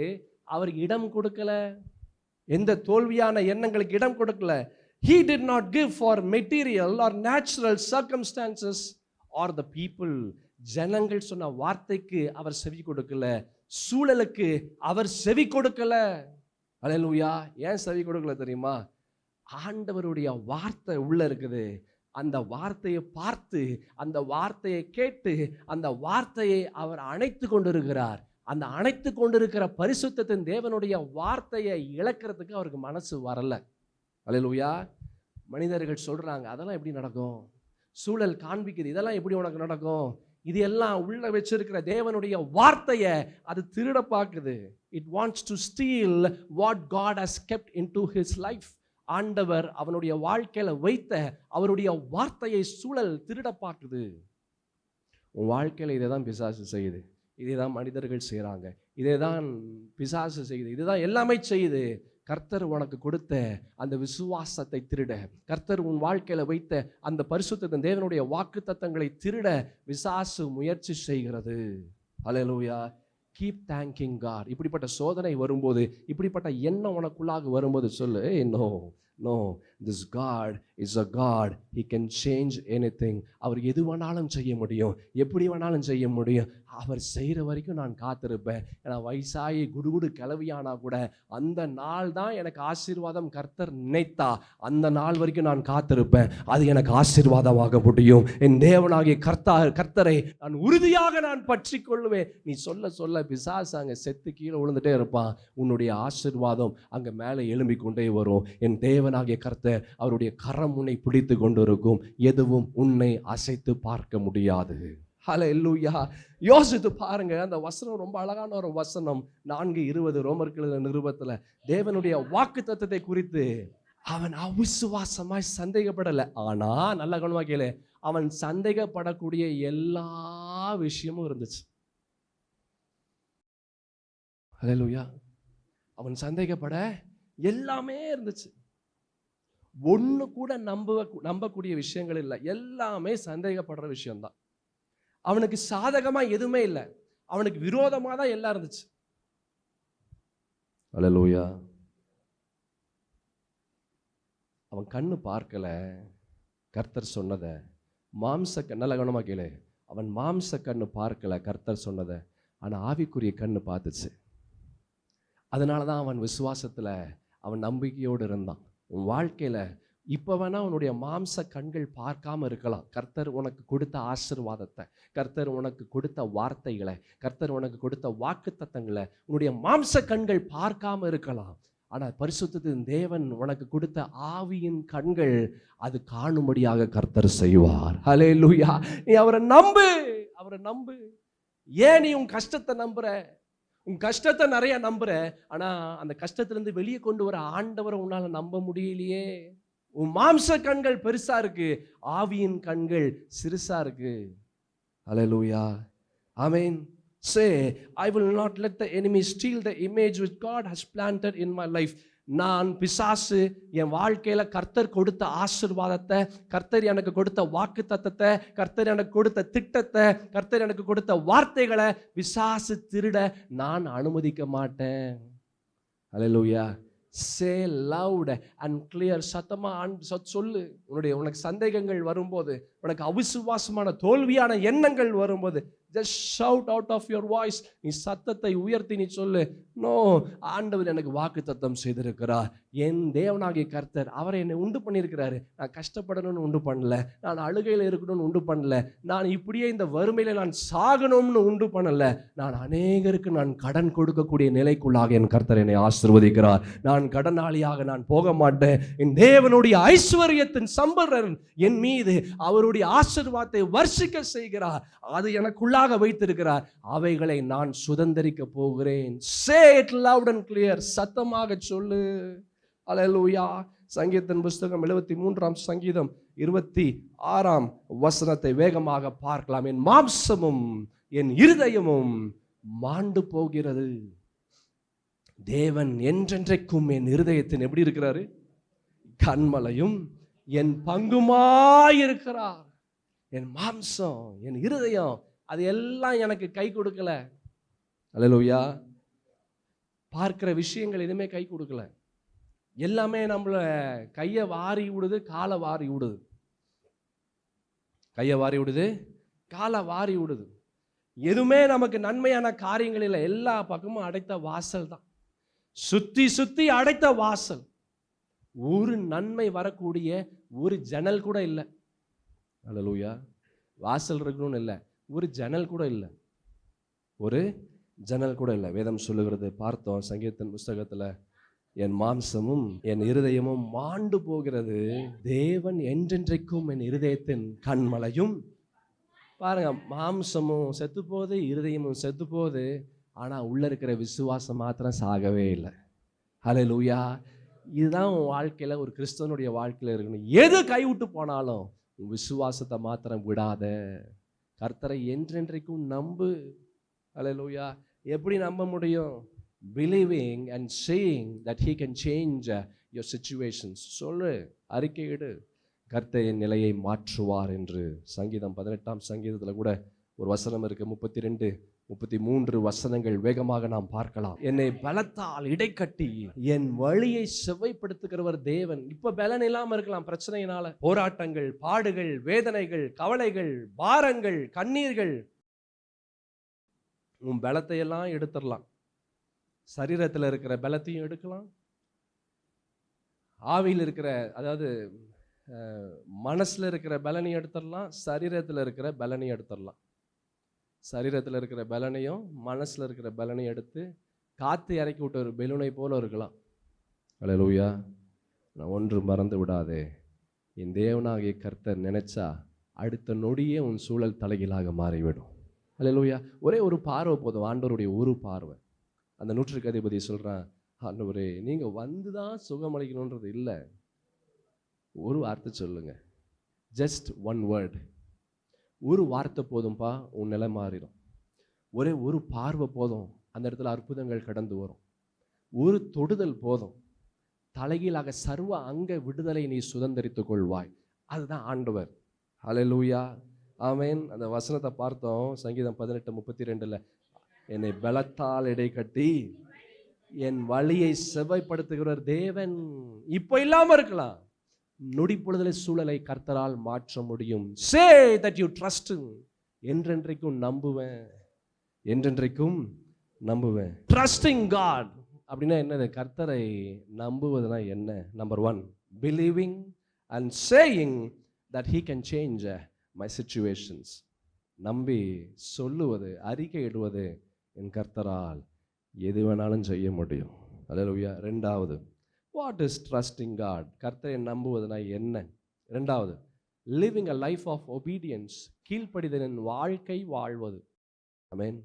அவர் இடம் கொடுக்கல. எந்த தோல்வியான எண்ணங்களுக்கு இடம் கொடுக்கல. He did not give for material or natural circumstances or the people. ஜனங்கள் சொன்ன வார்த்தைக்கு அவர் செவி கொடுக்கல, சூழலுக்கு அவர் செவி கொடுக்கல. அல்லேலூயா. ஏன் செவி கொடுக்கல தெரியுமா? ஆண்டவருடைய வார்த்தை உள்ள இருக்குது. அந்த வார்த்தையை பார்த்து, அந்த வார்த்தையை கேட்டு, அந்த வார்த்தையை அவர் அணைத்து கொண்டிருக்கிறார். அந்த அணைத்து கொண்டிருக்கிற பரிசுத்தத்தின் தேவனுடைய வார்த்தையை இழக்கிறதுக்கு அவருக்கு மனசு வரல. அல்லேலூயா. மனிதர்கள் சொல்றாங்க, அதெல்லாம் எப்படி நடக்கும்? சூழல் காண்பிக்குது, இதெல்லாம் எப்படி உனக்கு நடக்கும்? இது எல்லாம் உள்ள வச்சிருக்கிற தேவனுடைய வார்த்தையை அது திருட பார்க்குது. It wants to steal what God has kept into his life. ஆண்டவர் அவனுடைய வாழ்க்கையில வைத்த அவருடைய வார்த்தையை சூழல் திருட பார்க்குது. உன் வாழ்க்கையில இதை தான் பிசாசு செய்யுது, இதை தான் மனிதர்கள் செய்கிறாங்க, இதை தான் பிசாசு செய்யுது, இதுதான் எல்லாமே செய்யுது. கர்த்தர் உனக்கு கொடுத்த அந்த விசுவாசத்தை திருட, கர்த்தர் உன் வாழ்க்கையில வைத்த அந்த பரிசுத்த தேவனுடைய வாக்குத்தத்தங்களை திருட பிசாசு முயற்சி செய்கிறது. ஹல்லேலூயா. Keep thanking God. இப்படிப்பட்ட சோதனை வரும்போது, இப்படிப்பட்ட எண்ணம் உனக்குள்ளாக வரும்போது சொல்லு, no no, this God is a God, he can change anything. அவர் எது வேணாலும் செய்ய முடியும், எப்படி வேணாலும் செய்ய முடியும். அவர் செய்கிற வரைக்கும் நான் காத்திருப்பேன். ஏன்னா வயசாகி குடுகுடு கிளவியானா கூட அந்த நாள் தான் எனக்கு ஆசீர்வாதம் கர்த்தர் நினைத்தா அந்த நாள் வரைக்கும் நான் காத்திருப்பேன். அது எனக்கு ஆசீர்வாதமாக முடியும். என் தேவனாகிய கர்த்தரை நான் உறுதியாக நான் பற்றி கொள்ளுவேன். நீ சொல்ல சொல்ல பிசாசு அங்கே செத்து கீழே விழுந்துட்டே இருப்பான். உன்னுடைய ஆசீர்வாதம் அங்கே மேலே எழும்பி கொண்டே வரும். என் தேவனாகிய கர்த்தர் அவருடைய கரம் உன்னை பிடித்து கொண்டு இருக்கும். எதுவும் உன்னை அசைத்து பார்க்க முடியாது. ஹல்லேலூயா. யோசித்து பாருங்க, அந்த வசனம் ரொம்ப அழகான ஒரு வசனம். 4:20 ரோமர்கள் நிருபத்தில் தேவனுடைய வாக்குத்தத்தத்தை குறித்து அவன் அவிசுவாசமாய் சந்தேகப்படலை. ஆனா நல்ல கவனமா கேளு, அவன் சந்தேகப்படக்கூடிய எல்லா விஷயமும் இருந்துச்சு. ஹல்லேலூயா. அவன் சந்தேகப்பட எல்லாமே இருந்துச்சு. ஒண்ணு கூட நம்பக்கூடிய விஷயங்கள் இல்லை, எல்லாமே சந்தேகப்படுற விஷயம்தான். அவனுக்கு சாதகமா எதுவுமே இல்லை, அவனுக்கு விரோதமா தான் எல்லாம் இருந்துச்சு. ஹல்லேலூயா. அவன் கண்ணு பார்க்கல கர்த்தர் சொன்னத. நல்ல கவனமா கேளு, அவன் மாம்ச கண்ணு பார்க்கல கர்த்தர் சொன்னத, ஆனா ஆவிக்குரிய கண்ணு பார்த்துச்சு. அதனாலதான் அவன் விசுவாசத்துல அவன் நம்பிக்கையோடு இருந்தான். உன் வாழ்க்கையில இப்போ வேணா உன்னுடைய மாம்ச கண்கள் பார்க்காம இருக்கலாம். கர்த்தர் உனக்கு கொடுத்த ஆசீர்வாதத்தை, கர்த்தர் உனக்கு கொடுத்த வார்த்தைகளை, கர்த்தர் உனக்கு கொடுத்த வாக்குத்தத்தங்களை உன்னுடைய மாம்ச கண்கள் பார்க்காம இருக்கலாம். ஆனால் பரிசுத்தத்தின் தேவன் உனக்கு கொடுத்த ஆவியின் கண்கள் அது காணும்படியாக கர்த்தர் செய்வார். ஹல்லேலூயா. நீ அவரை நம்பு, அவரை நம்பு. ஏன் நீ உன் கஷ்டத்தை நம்புற? உன் கஷ்டத்தை நிறைய நம்புற, ஆனா அந்த கஷ்டத்திலிருந்து வெளியே கொண்டு வர ஆண்டவரை உன்னால நம்ப முடியலையே. உன் மாம்ச கண்கள் பெருசா இருக்கு, ஆவியின் கண்கள் சிறுசா இருக்கு. ஹல்லேலூயா. ஆமென். Say, I will not let the enemy steal the image which God has planted in my life. நான் பிசாசு என் வாழ்க்கையில கர்த்தர் கொடுத்த ஆசீர்வாதத்தை, கர்த்தர் எனக்கு கொடுத்த வாக்குத்தத்தத்தை, கர்த்தர் எனக்கு கொடுத்த திட்டத்தை, கர்த்தர் எனக்கு கொடுத்த வார்த்தைகளை பிசாசு திருட நான் அனுமதிக்க மாட்டேன். ஹல்லேலூயா. Say loud and clear. சத்தமா சொல்லு. உனக்கு சந்தேகங்கள் வரும்போது, உனக்கு அவிசுவாசமான தோல்வியான எண்ணங்கள் வரும்போது, just shout out of your voice. நீ சத்தத்தை உயர்த்தி நீ சொல்லு, நோ, ஆண்டவர் எனக்கு வாக்குத்தத்தம் செய்திருக்கிறார். என் தேவனாகிய கர்த்தர் அவரை என்னை உண்டு பண்ணியிருக்கிறாரு. நான் கஷ்டப்படணும்னு உண்டு பண்ணல, நான் அழுகையில் இருக்கணும்னு உண்டு பண்ணல, நான் இப்படியே இந்த வறுமையில நான் சாகணும்னு உண்டு பண்ணல. நான் அநேகருக்கு நான் கடன் கொடுக்கக்கூடிய நிலைக்குள்ளாக என் கர்த்தர் என்னை ஆசீர்வதிக்கிறார். நான் கடனாளியாக நான் போக மாட்டேன். என் தேவனுடைய ஐஸ்வர்யத்தின் சம்பரன் என் மீது அவருடைய ஆசீர்வாதத்தை வர்ஷிக்க செய்கிறார். அது எனக்குள்ளாக வைத்திருக்கிறார். அவைகளை நான் சுதந்தரிக்க போகிறேன். Say it loud and clear. சத்தமாக சொல்லு. ஹல்லேலூயா. சங்கீதத்தின் புஸ்தகம் 73ஆம் சங்கீதம் 26ஆம் வசனத்தை வேகமாக பார்க்கலாம். என் மாம்சமும் என் இருதயமும் மாண்டு போகிறது. தேவன் என்றென்றைக்கும் என் இருதயத்தின் எப்படி இருக்கிறாரு? கன்மலையும் என் பங்குமாயிருக்கிறார். என் மாம்சம், என் இருதயம், அது எல்லாம் எனக்கு கை கொடுக்கல. ஹல்லேலூயா. பார்க்கிற விஷயங்கள் எதுவுமே கை கொடுக்கல. எல்லாமே நம்மள கையை வாரி விடுது, காலை வாரி விடுது. கையை வாரி விடுது, காலை வாரி விடுது. எதுவுமே நமக்கு நன்மையான காரியங்கள் இல்லை. எல்லா பக்கமும் அடைத்த வாசல் தான், சுத்தி சுத்தி அடைத்த வாசல். ஒரு நன்மை வரக்கூடிய ஒரு ஜன்னல் கூட இல்லை. ஹல்லேலூயா. வாசல் இருக்கணும்னு இல்லை, ஒரு ஜன்னல் கூட இல்லை, ஒரு ஜன்னல் கூட இல்லை. வேதம் சொல்லுகிறது, பார்த்தோம் சங்கீதத்தின் புஸ்தகத்தில், என் மாம்சமும் என் இருதயமும் மாண்டு போகிறது, தேவன் என்றென்றைக்கும் என் இருதயத்தின் கண்மலையும். பாருங்க, மாம்சமும் செத்து போகுது, இருதயமும் செத்து போகுது, ஆனால் உள்ள இருக்கிற விசுவாசம் மாத்திரம் சாகவே இல்லை. ஹல்லேலூயா. இதுதான் உன் வாழ்க்கையில், ஒரு கிறிஸ்தவனுடைய வாழ்க்கையில் இருக்கணும். எது கைவிட்டு போனாலும் உன் விசுவாசத்தை மாத்திரம் விடாத. கர்த்தரை என்றென்றைக்கும் நம்பு. ஹல்லேலூயா. எப்படி நம்ப முடியும்? believing and saying that he can change your situations. சொல்லு, அறிக்கையிடு, கர்த்தர் என் நிலையை மாற்றுவார் என்று. சங்கீதம் 18ஆம் சங்கீதத்தில் கூட ஒரு வசனம் இருக்கு, 32 33 வசனங்கள் வேகமாக நாம் பார்க்கலாம். என்னை பலத்தால் இடைக்கட்டி என் வழியை செவ்வைப்படுத்துகிறவர் தேவன். இப்ப பலன் இல்லாம இருக்கலாம், பிரச்சனையினால, போராட்டங்கள், பாடுகள், வேதனைகள், கவலைகள், பாரங்கள், கண்ணீர்கள். உன் பலத்தை எல்லாம் எடுத்துடலாம். சரீரத்தில் இருக்கிற பலத்தையும் எடுக்கலாம், ஆவியில் இருக்கிற, அதாவது மனசுல இருக்கிற பலனையும் எடுத்துடலாம், சரீரத்தில் இருக்கிற பலனையும் எடுத்துடலாம். சரீரத்தில் இருக்கிற பலனையும் மனசில் இருக்கிற பலனையும் எடுத்து காற்று இறக்கி விட்ட ஒரு பெலூனை போல இருக்கலாம். அல்லேலூயா. நான் ஒன்று மறந்து விடாதே, என் தேவனாகிய கர்த்தர் நினைச்சா அடுத்த நொடியே உன் சூழல் தலைகீழாக மாறிவிடும். அல்லேலூயா. ஒரே ஒரு பார்வை போதும், ஆண்டவருடைய ஒரு பார்வை. அந்த நூற்றுக்கு அதிபதி சொல்கிறான், ஆண்டவரே நீங்கள் வந்து தான் சுகமளிக்கணுன்றது இல்லை, ஒரு வார்த்தை சொல்லுங்க, ஜஸ்ட் ஒன் வேர்ட். ஒரு வார்த்தை போதும்பா, உன் நிலை மாறிடும். ஒரே ஒரு பார்வை போதும், அந்த இடத்துல அற்புதங்கள் கடந்து வரும். ஒரு தொடுதல் போதும், தலைகீழாக சர்வ அங்க விடுதலை நீ சுதந்திரித்துக் கொள்வாய். அதுதான் ஆண்டவர். ஹல்லேலூயா, ஆமென். அந்த வசனத்தை பார்த்தோம், சங்கீதம் 18:32. என்னை பலத்தால் இடை கட்டி என் வழியை செவ்வாய்ப்படுத்துகிறவர் தேவன். இப்போ இல்லாம இருக்கலாம், நொடி பொழுதில் சூழலை கர்த்தரால் மாற்ற முடியும். Say that you trust him. என்றென்றைக்கும் நம்புவேன், என்றென்றைக்கும் நம்புவேன். Trusting God அப்படின்னா என்னது? கர்த்தரை நம்புவதுனா என்ன? Number 1, believing and saying that he can change my situations. நம்பி சொல்லுவது, அறிக்கையிடுவது, என் கர்த்தரால் எது வேணாலும் செய்ய முடியும். அல்லேலூயா. 2வது, வாட் இஸ் ட்ரஸ்டிங் காட்? கர்த்தரை நம்புவதுனா என்ன? 2வது, living a life of obedience, கீழ்ப்படிதலின் வாழ்க்கை வாழ்வது. ஆமென்.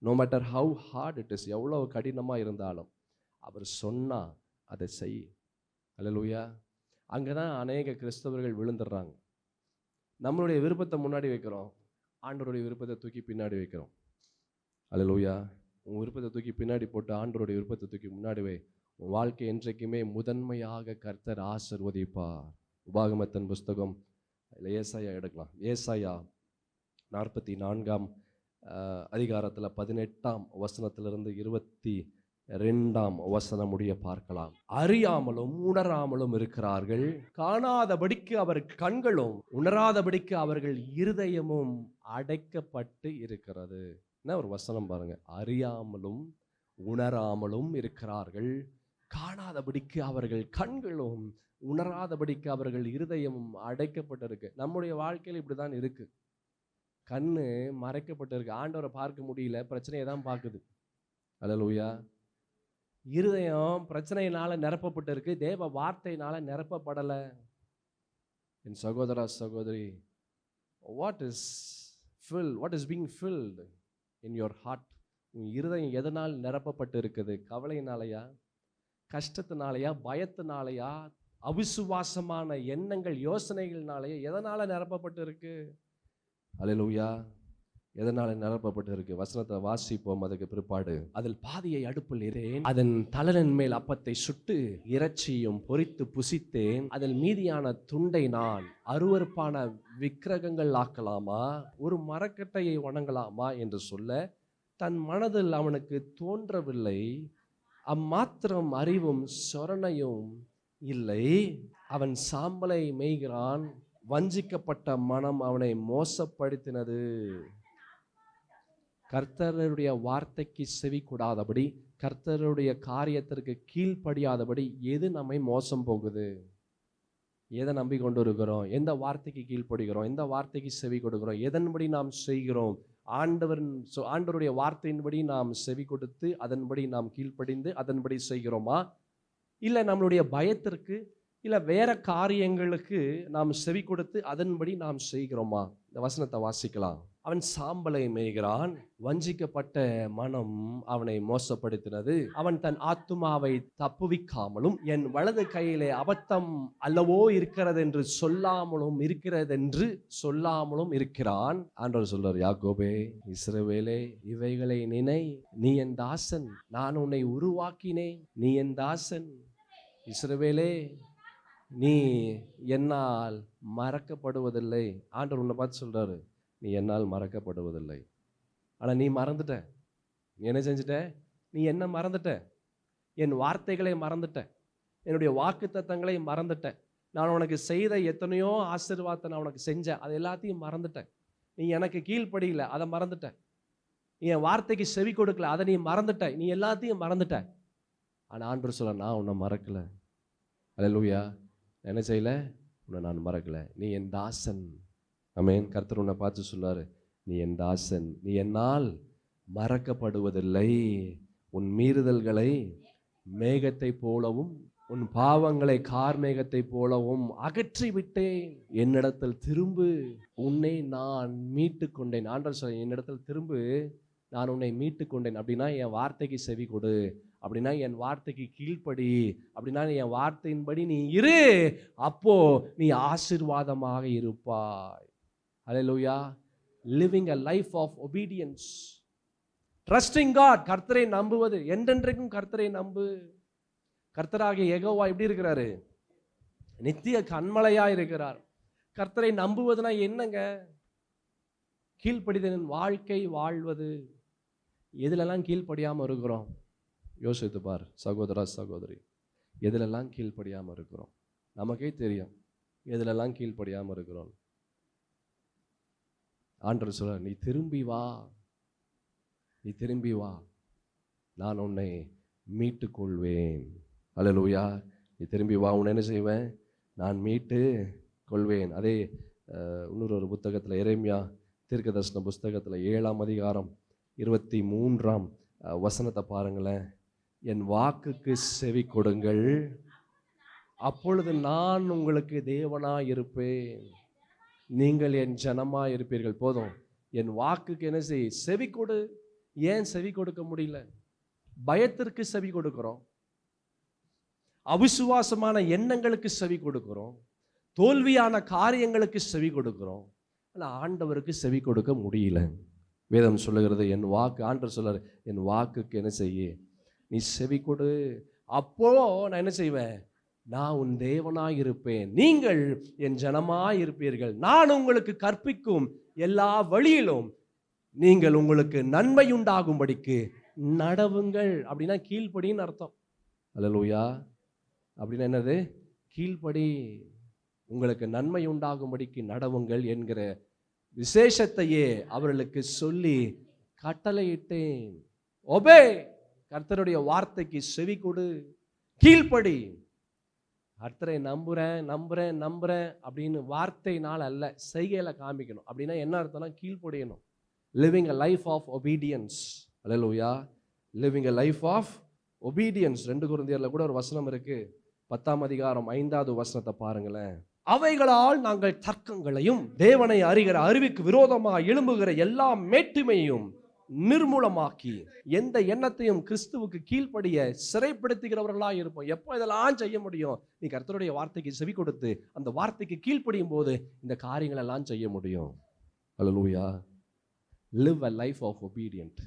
No matter how hard it is, எவ்வளவு கடினமாக இருந்தாலும் அவர் சொன்னா அதை செய். அல்லேலூயா. அங்கே தான் அநேக கிறிஸ்தவர்கள் விழுந்துடுறாங்க. நம்மளுடைய விருப்பத்தை முன்னாடி வைக்கிறோம், ஆண்டவருடைய விருப்பத்தை தூக்கி பின்னாடி வைக்கிறோம். அல்லேலூயா. உன் விருப்பத்தை தூக்கி பின்னாடி போட்டு ஆண்டவருடைய விருப்பத்தை தூக்கி முன்னாடி வை. உன் வாழ்க்கை என்றைக்குமே முதன்மையாக கர்த்தர் ஆசீர்வதிப்பார். உபாகமத்தின் புஸ்தகம், இல்லை ஏசாயா எடுக்கலாம், ஏசாயா 44ஆம் அதிகாரத்தில் 18ஆம் வசனத்திலிருந்து 22ஆம் வசனம் முடிய பார்க்கலாம். அறியாமலும் உணராமலும் இருக்கிறார்கள், காணாதபடிக்கு அவர்கள் கண்களும் உணராதபடிக்கு அவர்கள் இருதயமும் அடைக்கப்பட்டு இருக்கிறது. என்ன ஒரு வசனம் பாருங்க. அறியாமலும் உணராமலும் இருக்கிறார்கள், காணாதபடிக்கு அவர்கள் கண்களும் உணராதபடிக்கு அவர்கள் இருதயமும் அடைக்கப்பட்டிருக்கு. நம்முடைய வாழ்க்கையில் இப்படிதான் இருக்கு. கண்ணு மறைக்கப்பட்டிருக்கு, ஆண்டவரை பார்க்க முடியல, பிரச்சனையை தான் பார்க்குது. அல்லேலூயா. இருதயம் பிரச்சனையினால நிரப்பப்பட்டு இருக்கு, தேவ வார்த்தையினால நிரப்பப்படலை. என் சகோதரா சகோதரி, what is being filled in your heart? உன் இருதயம் எதனால் நிரப்பப்பட்டு இருக்குது? கவலையினாலையா, கஷ்டத்தினாலையா, பயத்தினாலையா, அவிசுவாசமான எண்ணங்கள் யோசனைகள்னாலையா, எதனால நிரப்பப்பட்டு இருக்கு? அல்லேலூயா. எதனால நிரப்பப்பட்டு இருக்கு? வசனத்தை வாசிப்போம். அதுக்கு பிற்பாடு, அதில் பாதியை அடுப்பில் இறேன், அதன் தலனின் மேல் அப்பத்தை சுட்டு இறைச்சியும் பொரித்து புசித்தேன், அதில் மீதியான துண்டை நான் அருவருப்பான விக்கிரகங்கள் ஆக்கலாமா, ஒரு மரக்கட்டையை வணங்கலாமா என்று சொல்ல தன் மனதில் அவனுக்கு தோன்றவில்லை. அம்மாத்திரம் அறிவும் சொரணையும் இல்லை. அவன் சாம்பலை மேய்கிறான், வஞ்சிக்கப்பட்ட மனம் அவனை மோசப்படுத்தினது. கர்த்தருடைய வார்த்தைக்கு செவி கூடாதபடி, கர்த்தருடைய காரியத்திற்கு கீழ்ப்படியாதபடி எது நம்மை மோசம் போகுது? எதை நம்பி கொண்டு இருக்கிறோம்? எந்த வார்த்தைக்கு கீழ்ப்படுகிறோம்? எந்த வார்த்தைக்கு செவி கொடுக்கிறோம்? எதன்படி நாம் செய்கிறோம்? ஆண்டவருடைய வார்த்தையின்படி நாம் செவி கொடுத்து அதன்படி நாம் கீழ்ப்படிந்து அதன்படி செய்கிறோமா? இல்லை நம்மளுடைய பயத்திற்கு, இல்லை வேற காரியங்களுக்கு நாம் செவி கொடுத்து அதன்படி நாம் செய்கிறோமா? இந்த வசனத்தை வாசிக்கலாம். அவன் சாம்பலை மேய்கிறான். வஞ்சிக்கப்பட்ட மனம் அவனை மோசப்படுத்தினது. அவன் தன் ஆத்துமாவை தப்புவிக்காமலும் என் வலது கையிலே அபத்தம் அல்லவோ இருக்கிறது என்று சொல்லாமலும் இருக்கிறான். ஆண்டவர் சொல்றார், யாக்கோபே, இஸ்ரவேலே, இவைகளை நினை, நீ என் தாசன், நான் உன்னை உருவாக்கினேன், நீ என் தாசன். இஸ்ரவேலே, நீ என்னால் மறக்கப்படுவதில்லை. ஆண்டவர் உன்னை பார்த்து சொல்றாரு, நீ என்னால் மறக்கப்படுவதில்லை. ஆனால் நீ மறந்துட்ட. நீ என்ன செஞ்சுட்ட? நீ என்ன மறந்துட்ட? என் வார்த்தைகளை மறந்துட்ட, என்னுடைய வாக்கு தத்தங்களை மறந்துட்ட. நான் உனக்கு செய்த எத்தனையோ ஆசீர்வாதத்தை நான் உனக்கு செஞ்சேன், அது எல்லாத்தையும் மறந்துட்டேன். நீ எனக்கு கீழ்ப்படியல, அதை மறந்துட்ட. நீ என் வார்த்தைக்கு செவி கொடுக்கல, அதை நீ மறந்துட்ட. நீ எல்லாத்தையும் மறந்துட்ட. ஆனால் ஆண்டவர் சொல்ல, நான் உன்னை மறக்கலை. அல்லேலூயா. என்ன செய்யலை? உன்னை நான் மறக்கலை. நீ என் தாசன். ஆமென். கர்த்தர் உன்னை பார்த்து சொன்னாரு, நீ என் தாசன், நீ என்னால் மறக்கப்படுவதில்லை. உன் மீறுதல்களை மேகத்தை போலவும் உன் பாவங்களை கார்மேகத்தை போலவும் அகற்றி விட்டேன். என்னிடத்தில் திரும்பு, உன்னை நான் மீட்டு கொண்டேன். ஆண்டவர் சொல்ல, என்னிடத்தில் திரும்பு, நான் உன்னை மீட்டு கொண்டேன். அப்படின்னா என் வார்த்தைக்கு செவி கொடு, அப்படின்னா என் வார்த்தைக்கு கீழ்ப்படி, அப்படின்னா என் வார்த்தையின்படி நீ இரு, அப்போ நீ ஆசீர்வாதமாக இருப்பாய். ஹல்லேலூயா. Living a life of obedience, trusting God. கர்த்தரை நம்புவது, என்றென்றைக்கும் கர்த்தரை நம்பு. கர்த்தராகிய யெகோவா எப்படி இருக்கிறாரு? நித்திய கன்மலையா இருக்கிறார். கர்த்தரை நம்புவதுனா என்னங்க? கீழ்ப்படிதலின் வாழ்க்கை வாழ்வது. எதிலெல்லாம் கீழ்ப்படியாமல் இருக்கிறோம்? யோசித்து பார் சகோதரா, சகோதரி. எதிலெல்லாம் கீழ்ப்படியாமல் இருக்கிறோம்? நமக்கே தெரியும் எதிலெல்லாம் கீழ்ப்படியாமல் இருக்கிறோம். ஆண்டவர் சொல்ல, நீ திரும்பி வா, நீ திரும்பி வா, நான் உன்னை மீட்டு கொள்வேன். அல்லேலூயா. நீ திரும்பி வா, உன்னை என்ன செய்வேன்? நான் மீட்டு கொள்வேன். அதே இன்னொரு புத்தகத்தில், எரேமியா தீர்க்கதரிசன புஸ்தகத்தில் 7ஆம் அதிகாரம் 23ஆம் வசனத்தை பாருங்களேன். என் வாக்குக்கு செவி கொடுங்கள், அப்பொழுது நான் உங்களுக்கு தேவனாய் இருப்பேன், நீங்கள் என் ஜனமாய் இருப்பீர்கள். போதும். என் வாக்குக்கு என்ன செய்? செவி கொடு. ஏன் செவி கொடுக்க முடியல? பயத்திற்கு செவி கொடுக்கிறோம், அவிசுவாசமான எண்ணங்களுக்கு செவி கொடுக்கிறோம், தோல்வியான காரியங்களுக்கு செவி கொடுக்கிறோம். ஆனால் ஆண்டவருக்கு செவி கொடுக்க முடியல. வேதம் சொல்லுகிறது, என் வாக்கு, ஆண்டவர் சொல்றாரு, என் வாக்குக்கு என்ன செய்ய? நீ செவி கொடு, அப்போ நான் என்ன செய்வேன்? நான் உன் தேவனாய் இருப்பேன், நீங்கள் என் ஜனமாய் இருப்பீர்கள். நான் உங்களுக்கு கற்பிக்கும் எல்லா வழியிலும் நீங்கள் உங்களுக்கு நன்மை உண்டாகும்படிக்கு நடவுங்கள். அப்படின்னா கீழ்ப்படின்னு அர்த்தம். அல்லேலூயா. அப்படின்னா என்னது? கீழ்ப்படி. உங்களுக்கு நன்மை உண்டாகும்படிக்கு நடவுங்கள் என்கிற விசேஷத்தையே அவர்களுக்கு சொல்லி கட்டளையிட்டேன். ஒபே. கர்த்தருடைய வார்த்தைக்கு செவி கொடு, கீழ்ப்படி. கர்த்தரை நம்புறேன் நம்புறேன் நம்புறேன் அப்படின்னு வார்த்தையினால் அல்ல, செய்கையில காமிக்கணும். அப்படின்னா என்ன அர்த்தம்னா கீழ்ப்படியணும். Living a life of obedience. அல்லேலூயா. லிவிங் a life of obedience. 2 கொரிந்தியர்ல கூட ஒரு வசனம் இருக்கு, 10ஆம் அதிகாரம் 5வது வசனத்தை பாருங்களேன். அவைகளால் நாங்கள் தர்க்கங்களையும் தேவனை அறிகிற அறிவுக்கு விரோதமாக எழும்புகிற எல்லா மேட்டுமையும் நிர்மூலமாக்கி எந்த எண்ணத்தையும் கிறிஸ்துவுக்கு கீழ்ப்படிய சிறைப்படுத்துகிறவர்களாக இருப்போம். எப்போ இதெல்லாம் செய்ய முடியும்? நீ கர்த்தருடைய வார்த்தைக்கு செவி கொடுத்து அந்த வார்த்தைக்கு கீழ்ப்படியும் போது இந்த காரியங்கள் எல்லாம் செய்ய முடியும். அல்லேலூயா. live a life of obedient.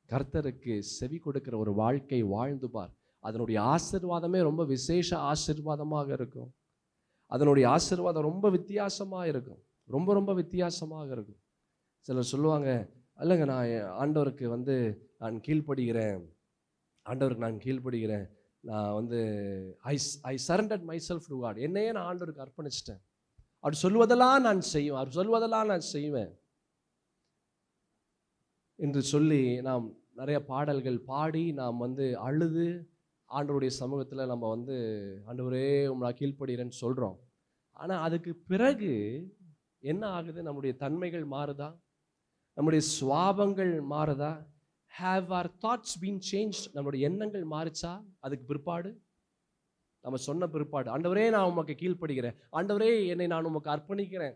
கர்த்தருக்கு செவி கொடுக்கிற ஒரு வாழ்க்கை வாழ்ந்து பார். அதனுடைய ஆசீர்வாதமே ரொம்ப விசேஷ ஆசீர்வாதமாக இருக்கும். அதனுடைய ஆசீர்வாதம் ரொம்ப வித்தியாசமாக இருக்கும். ரொம்ப ரொம்ப வித்தியாசமாக இருக்கும். சிலர் சொல்லுவாங்க, இல்லைங்க, நான் ஆண்டவருக்கு நான் கீழ்ப்படுகிறேன், ஆண்டவருக்கு நான் கீழ்ப்படுகிறேன், நான் I surrendered myself to God, என்னையே நான் ஆண்டவருக்கு அர்ப்பணிச்சிட்டேன், அவர் சொல்வதெல்லாம் நான் செய்வேன், அவர் சொல்வதெல்லாம் நான் செய்வேன் என்று சொல்லி நாம் நிறைய பாடல்கள் பாடி நாம் அழுது ஆண்டவருடைய சமூகத்தில் நம்ம ஆண்டவரே உங்களை கீழ்ப்படுகிறேன்னு சொல்கிறோம். ஆனால் அதுக்கு பிறகு என்ன ஆகுது? நம்முடைய தன்மைகள் மாறுதா? நம்முடைய சுவாபங்கள் மாறுதா? Have our thoughts been change? நம்மளுடைய எண்ணங்கள் மாறிச்சா? அதுக்கு பிற்பாடு நம்ம சொன்ன பிற்பாடு, ஆண்டவரே நான் உமக்கு கீழ்ப்படுகிறேன், ஆண்டவரே என்னை நான் உமக்கு அர்ப்பணிக்கிறேன்,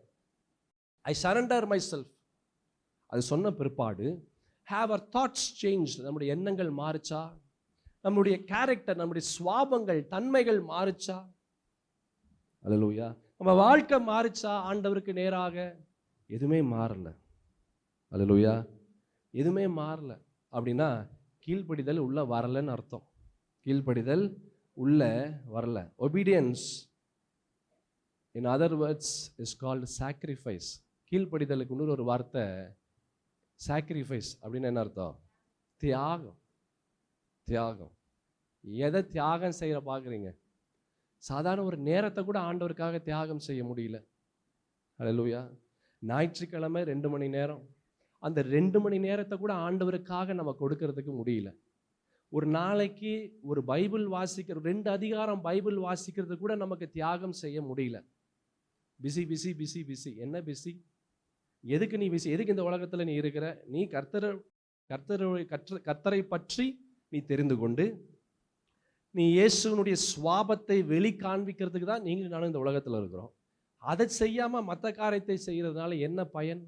ஐ சரண்டர் மை செல்ஃப், அது சொன்ன பிற்பாடு have our thoughts changed, நம்முடைய எண்ணங்கள் மாறுச்சா, நம்முடைய கேரக்டர், நம்முடைய சுவாபங்கள், தன்மைகள் மாறுச்சா, அல்லேலூயா, நம்ம வாழ்க்கை மாறுச்சா ஆண்டவருக்கு நேராக? எதுவுமே மாறல. அல்லேலூயா, எதுவுமே மாறல. அப்படின்னா கீழ்ப்படிதல் உள்ள வரலன்னு அர்த்தம். கீழ்ப்படிதல் உள்ள வரல. obedience in other words is called sacrifice. கீழ்ப்படிதலுக்கு இன்னொரு ஒரு வார்த்தை sacrifice. அப்படின்னு என்ன அர்த்தம்? தியாகம். தியாகம். எதை தியாகம் செய்ய பார்க்குறீங்க? சாதாரண ஒரு நேரத்தை கூட ஆண்டவருக்காக தியாகம் செய்ய முடியல. அல்லேலூயா. ஞாயிற்றுக்கிழமை 2 மணி நேரம், அந்த 2 மணி நேரத்தை கூட ஆண்டவருக்காக நம்ம கொடுக்கறதுக்கு முடியல. ஒரு நாளைக்கு ஒரு பைபிள் வாசிக்கிற 2 அதிகாரம் பைபிள் வாசிக்கிறது கூட நமக்கு தியாகம் செய்ய முடியல. Busy busy busy busy. என்ன பிஸி? எதுக்கு நீ பிஸி? எதுக்கு இந்த உலகத்தில் நீ இருக்கிற? நீ கர்த்தரை பற்றி நீ தெரிந்து கொண்டு நீ இயேசுனுடைய சுவாபத்தை வெளி காண்பிக்கிறதுக்கு தான் நீங்கள் நானும் இந்த உலகத்தில் இருக்கிறோம். அதை செய்யாமல் மற்ற காரியத்தை செய்கிறதுனால என்ன பயன்?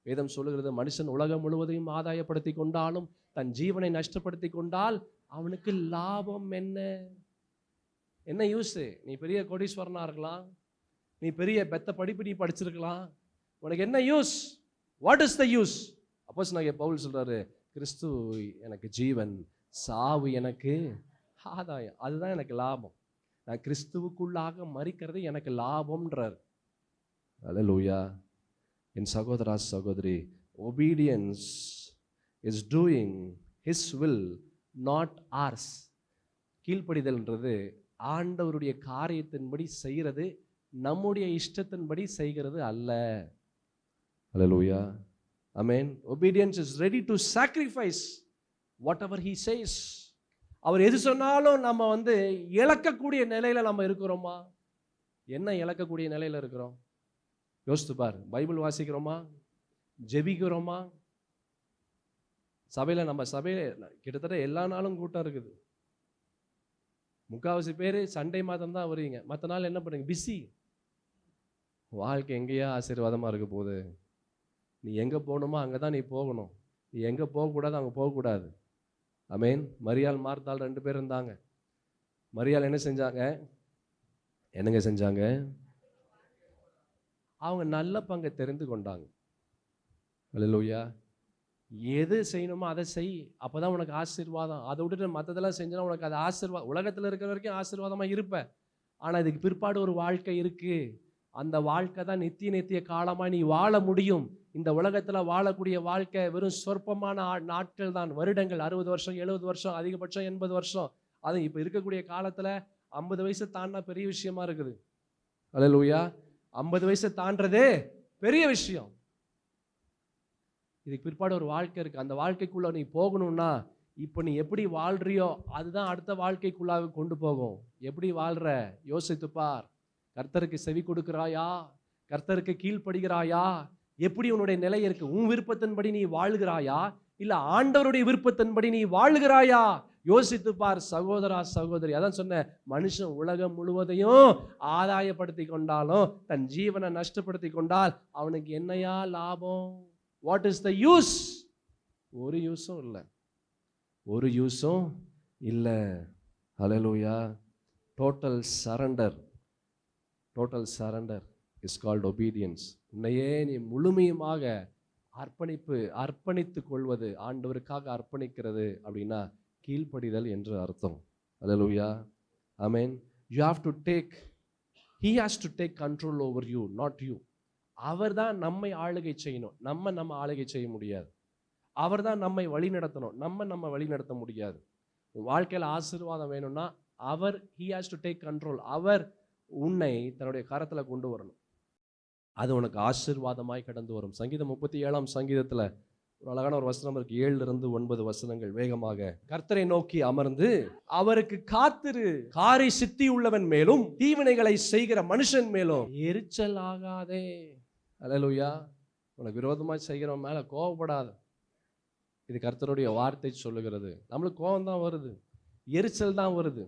வேதம் சொல்லுகிறது, மனுஷன் உலகம் முழுவதையும் ஆதாயப்படுத்தி கொண்டாலும் தன் ஜீவனை நஷ்டப்படுத்தி கொண்டால் அவனுக்கு லாபம் என்ன? என்ன யூஸ்? நீ பெரிய கோடீஸ்வரனாக இருக்கலாம், நீ பெரிய பெத்த படிப்பு நீ படிச்சிருக்கலாம், உனக்கு என்ன use? What is the use? அப்போஸ்தலனாகிய பவுல் சொல்றாரு, கிறிஸ்து எனக்கு ஜீவன், சாவு எனக்கு ஆதாயம், அதுதான் எனக்கு லாபம். நான் கிறிஸ்துவுக்குள்ளாக மரிக்கிறது எனக்கு லாபம்ன்றார். அல்லேலூயா. என் சகோதரா சகோதரி, obedience is doing his will, not ours. கீழ்ப்படிதல்ன்றது ஆண்டவருடைய காரியத்தின்படி செய்கிறது, நம்முடைய இஷ்டத்தின்படி செய்கிறது அல்ல. அல்லேலூயா. ஆமென். obedience is ready to sacrifice whatever he says. அவர் எது சொன்னாலும் நம்ம இழக்கக்கூடிய நிலையில நம்ம இருக்கிறோமா? என்ன இழக்கக்கூடிய நிலையில இருக்கிறோம்? யோசித்து பார். பைபிள் வாசிக்கிறோமா? ஜெபிக்கிறோமா? நம்ம சபையில கிட்டத்தட்ட எல்லா நாளும் கூட்டம் இருக்குது. 3/4 பேர் சண்டே மாதம் தான் வருவீங்க. மற்ற நாள் என்ன பண்ணுங்க? பிஸி. வாழ்க்கை எங்கேயா ஆசீர்வாதமா இருக்க போகுது? நீ எங்க போகணுமோ அங்கதான் நீ போகணும். நீ எங்க போகக்கூடாது அங்க போகக்கூடாது. ஆமென். மரியாள் மார்த்தாள் 2 பேர் இருந்தாங்க. மரியாள் என்ன செஞ்சாங்க? என்னங்க செஞ்சாங்க? அவங்க நல்ல பங்கை தெரிந்து கொண்டாங்க. அல்லேலூயா. எது செய்யணுமோ அதை செய், அப்பதான் உனக்கு ஆசீர்வாதம். அதை விட்டுட்டு மற்றதெல்லாம் செஞ்சா உனக்கு அது ஆசீர்வாதம். உலகத்தில் இருக்கிற வரைக்கும் ஆசீர்வாதமா இருப்ப. ஆனா இதுக்கு பிற்பாடு ஒரு வாழ்க்கை இருக்கு. அந்த வாழ்க்கை தான் நித்திய காலமா நீ வாழ முடியும். இந்த உலகத்துல வாழக்கூடிய வாழ்க்கை வெறும் சொற்பமான நாட்கள் தான், வருடங்கள். 60 வருஷம், 70 வருஷம், அதிகபட்சம் 80 வருஷம். அது இப்ப இருக்கக்கூடிய காலத்துல 50 வயசு தாண்டினா பெரிய விஷயமா இருக்குது. அல்லேலூயா. 50 வயசை தாண்டதே பெரிய விஷயம். இதுக்கு பிற்பாடு ஒரு வாழ்க்கை இருக்கு. அந்த வாழ்க்கைக்குள்ள நீ போகணும்னா இப்ப நீ எப்படி வாழ்றியோ அதுதான் அடுத்த வாழ்க்கைக்குள்ளாக கொண்டு போகும். எப்படி வாழ்ற யோசித்து பார். கர்த்தருக்கு செவி கொடுக்கிறாயா? கர்த்தருக்கு கீழ்ப்படுகிறாயா? எப்படி உன்னுடைய நிலை இருக்கு? உன் விருப்பத்தின்படி நீ வாழ்கிறாயா, இல்ல ஆண்டவருடைய விருப்பத்தின்படி நீ வாழ்கிறாயா? யோசித்து பார் சகோதரா சகோதரி. அதான் சொன்ன, மனுஷன் உலகம் முழுவதையும் ஆதாயப்படுத்தி கொண்டாலும் தன் ஜீவனை நஷ்டப்படுத்தி கொண்டால் அவனுக்கு என்னையா லாபம்? What is the use? ஒரு யூஸும் இல்லை. ஒரு யூஸும் இல்லை. ஹல்லேலூயா. Total surrender. Total surrender is called obedience. உன்னையே நீ முழுமையுமாக அர்ப்பணித்து கொள்வது, ஆண்டவருக்காக அர்ப்பணிக்கிறது அப்படின்னா கீழ்ப்படிதல் என்று அர்த்தம். அல்லேலூயா. ஆமென். You have to take, he has to take control over you, not you. அவர் தான் நம்மை ஆளுகை செய்யணும். நம்ம ஆளுகை செய்ய முடியாது. அவர் தான் நம்மை வழி நடத்தணும். நம்ம வழி நடத்த முடியாது. வாழ்க்கையில் ஆசீர்வாதம் வேணும்னா அவர், he has to take control. அவர் உன்னை தன்னுடைய கரத்தில் கொண்டு வரணும். அது உனக்கு ஆசீர்வாதமாய் கடந்து வரும். சங்கீதம் 37ஆம் சங்கீதத்தில் ஒரு அழகான ஒரு வசனம் இருக்கு. 7-9 வசனங்கள் வேகமாக. கர்த்தரை நோக்கி அமர்ந்து அவருக்கு காத்திரு, காரி சித்தி உள்ளவன் மேலும் தீவினைகளை செய்கிற மனுஷன் மேலும் எரிச்சல் ஆகாதே. அல்லேலூயா. உனக்கு விரோதமாய் செய்கிறவன் மேல கோபப்படாத. இது கர்த்தருடைய வார்த்தை சொல்லுகிறது. நம்மளுக்கு கோபம் தான் வருது, எரிச்சல் தான் வருது,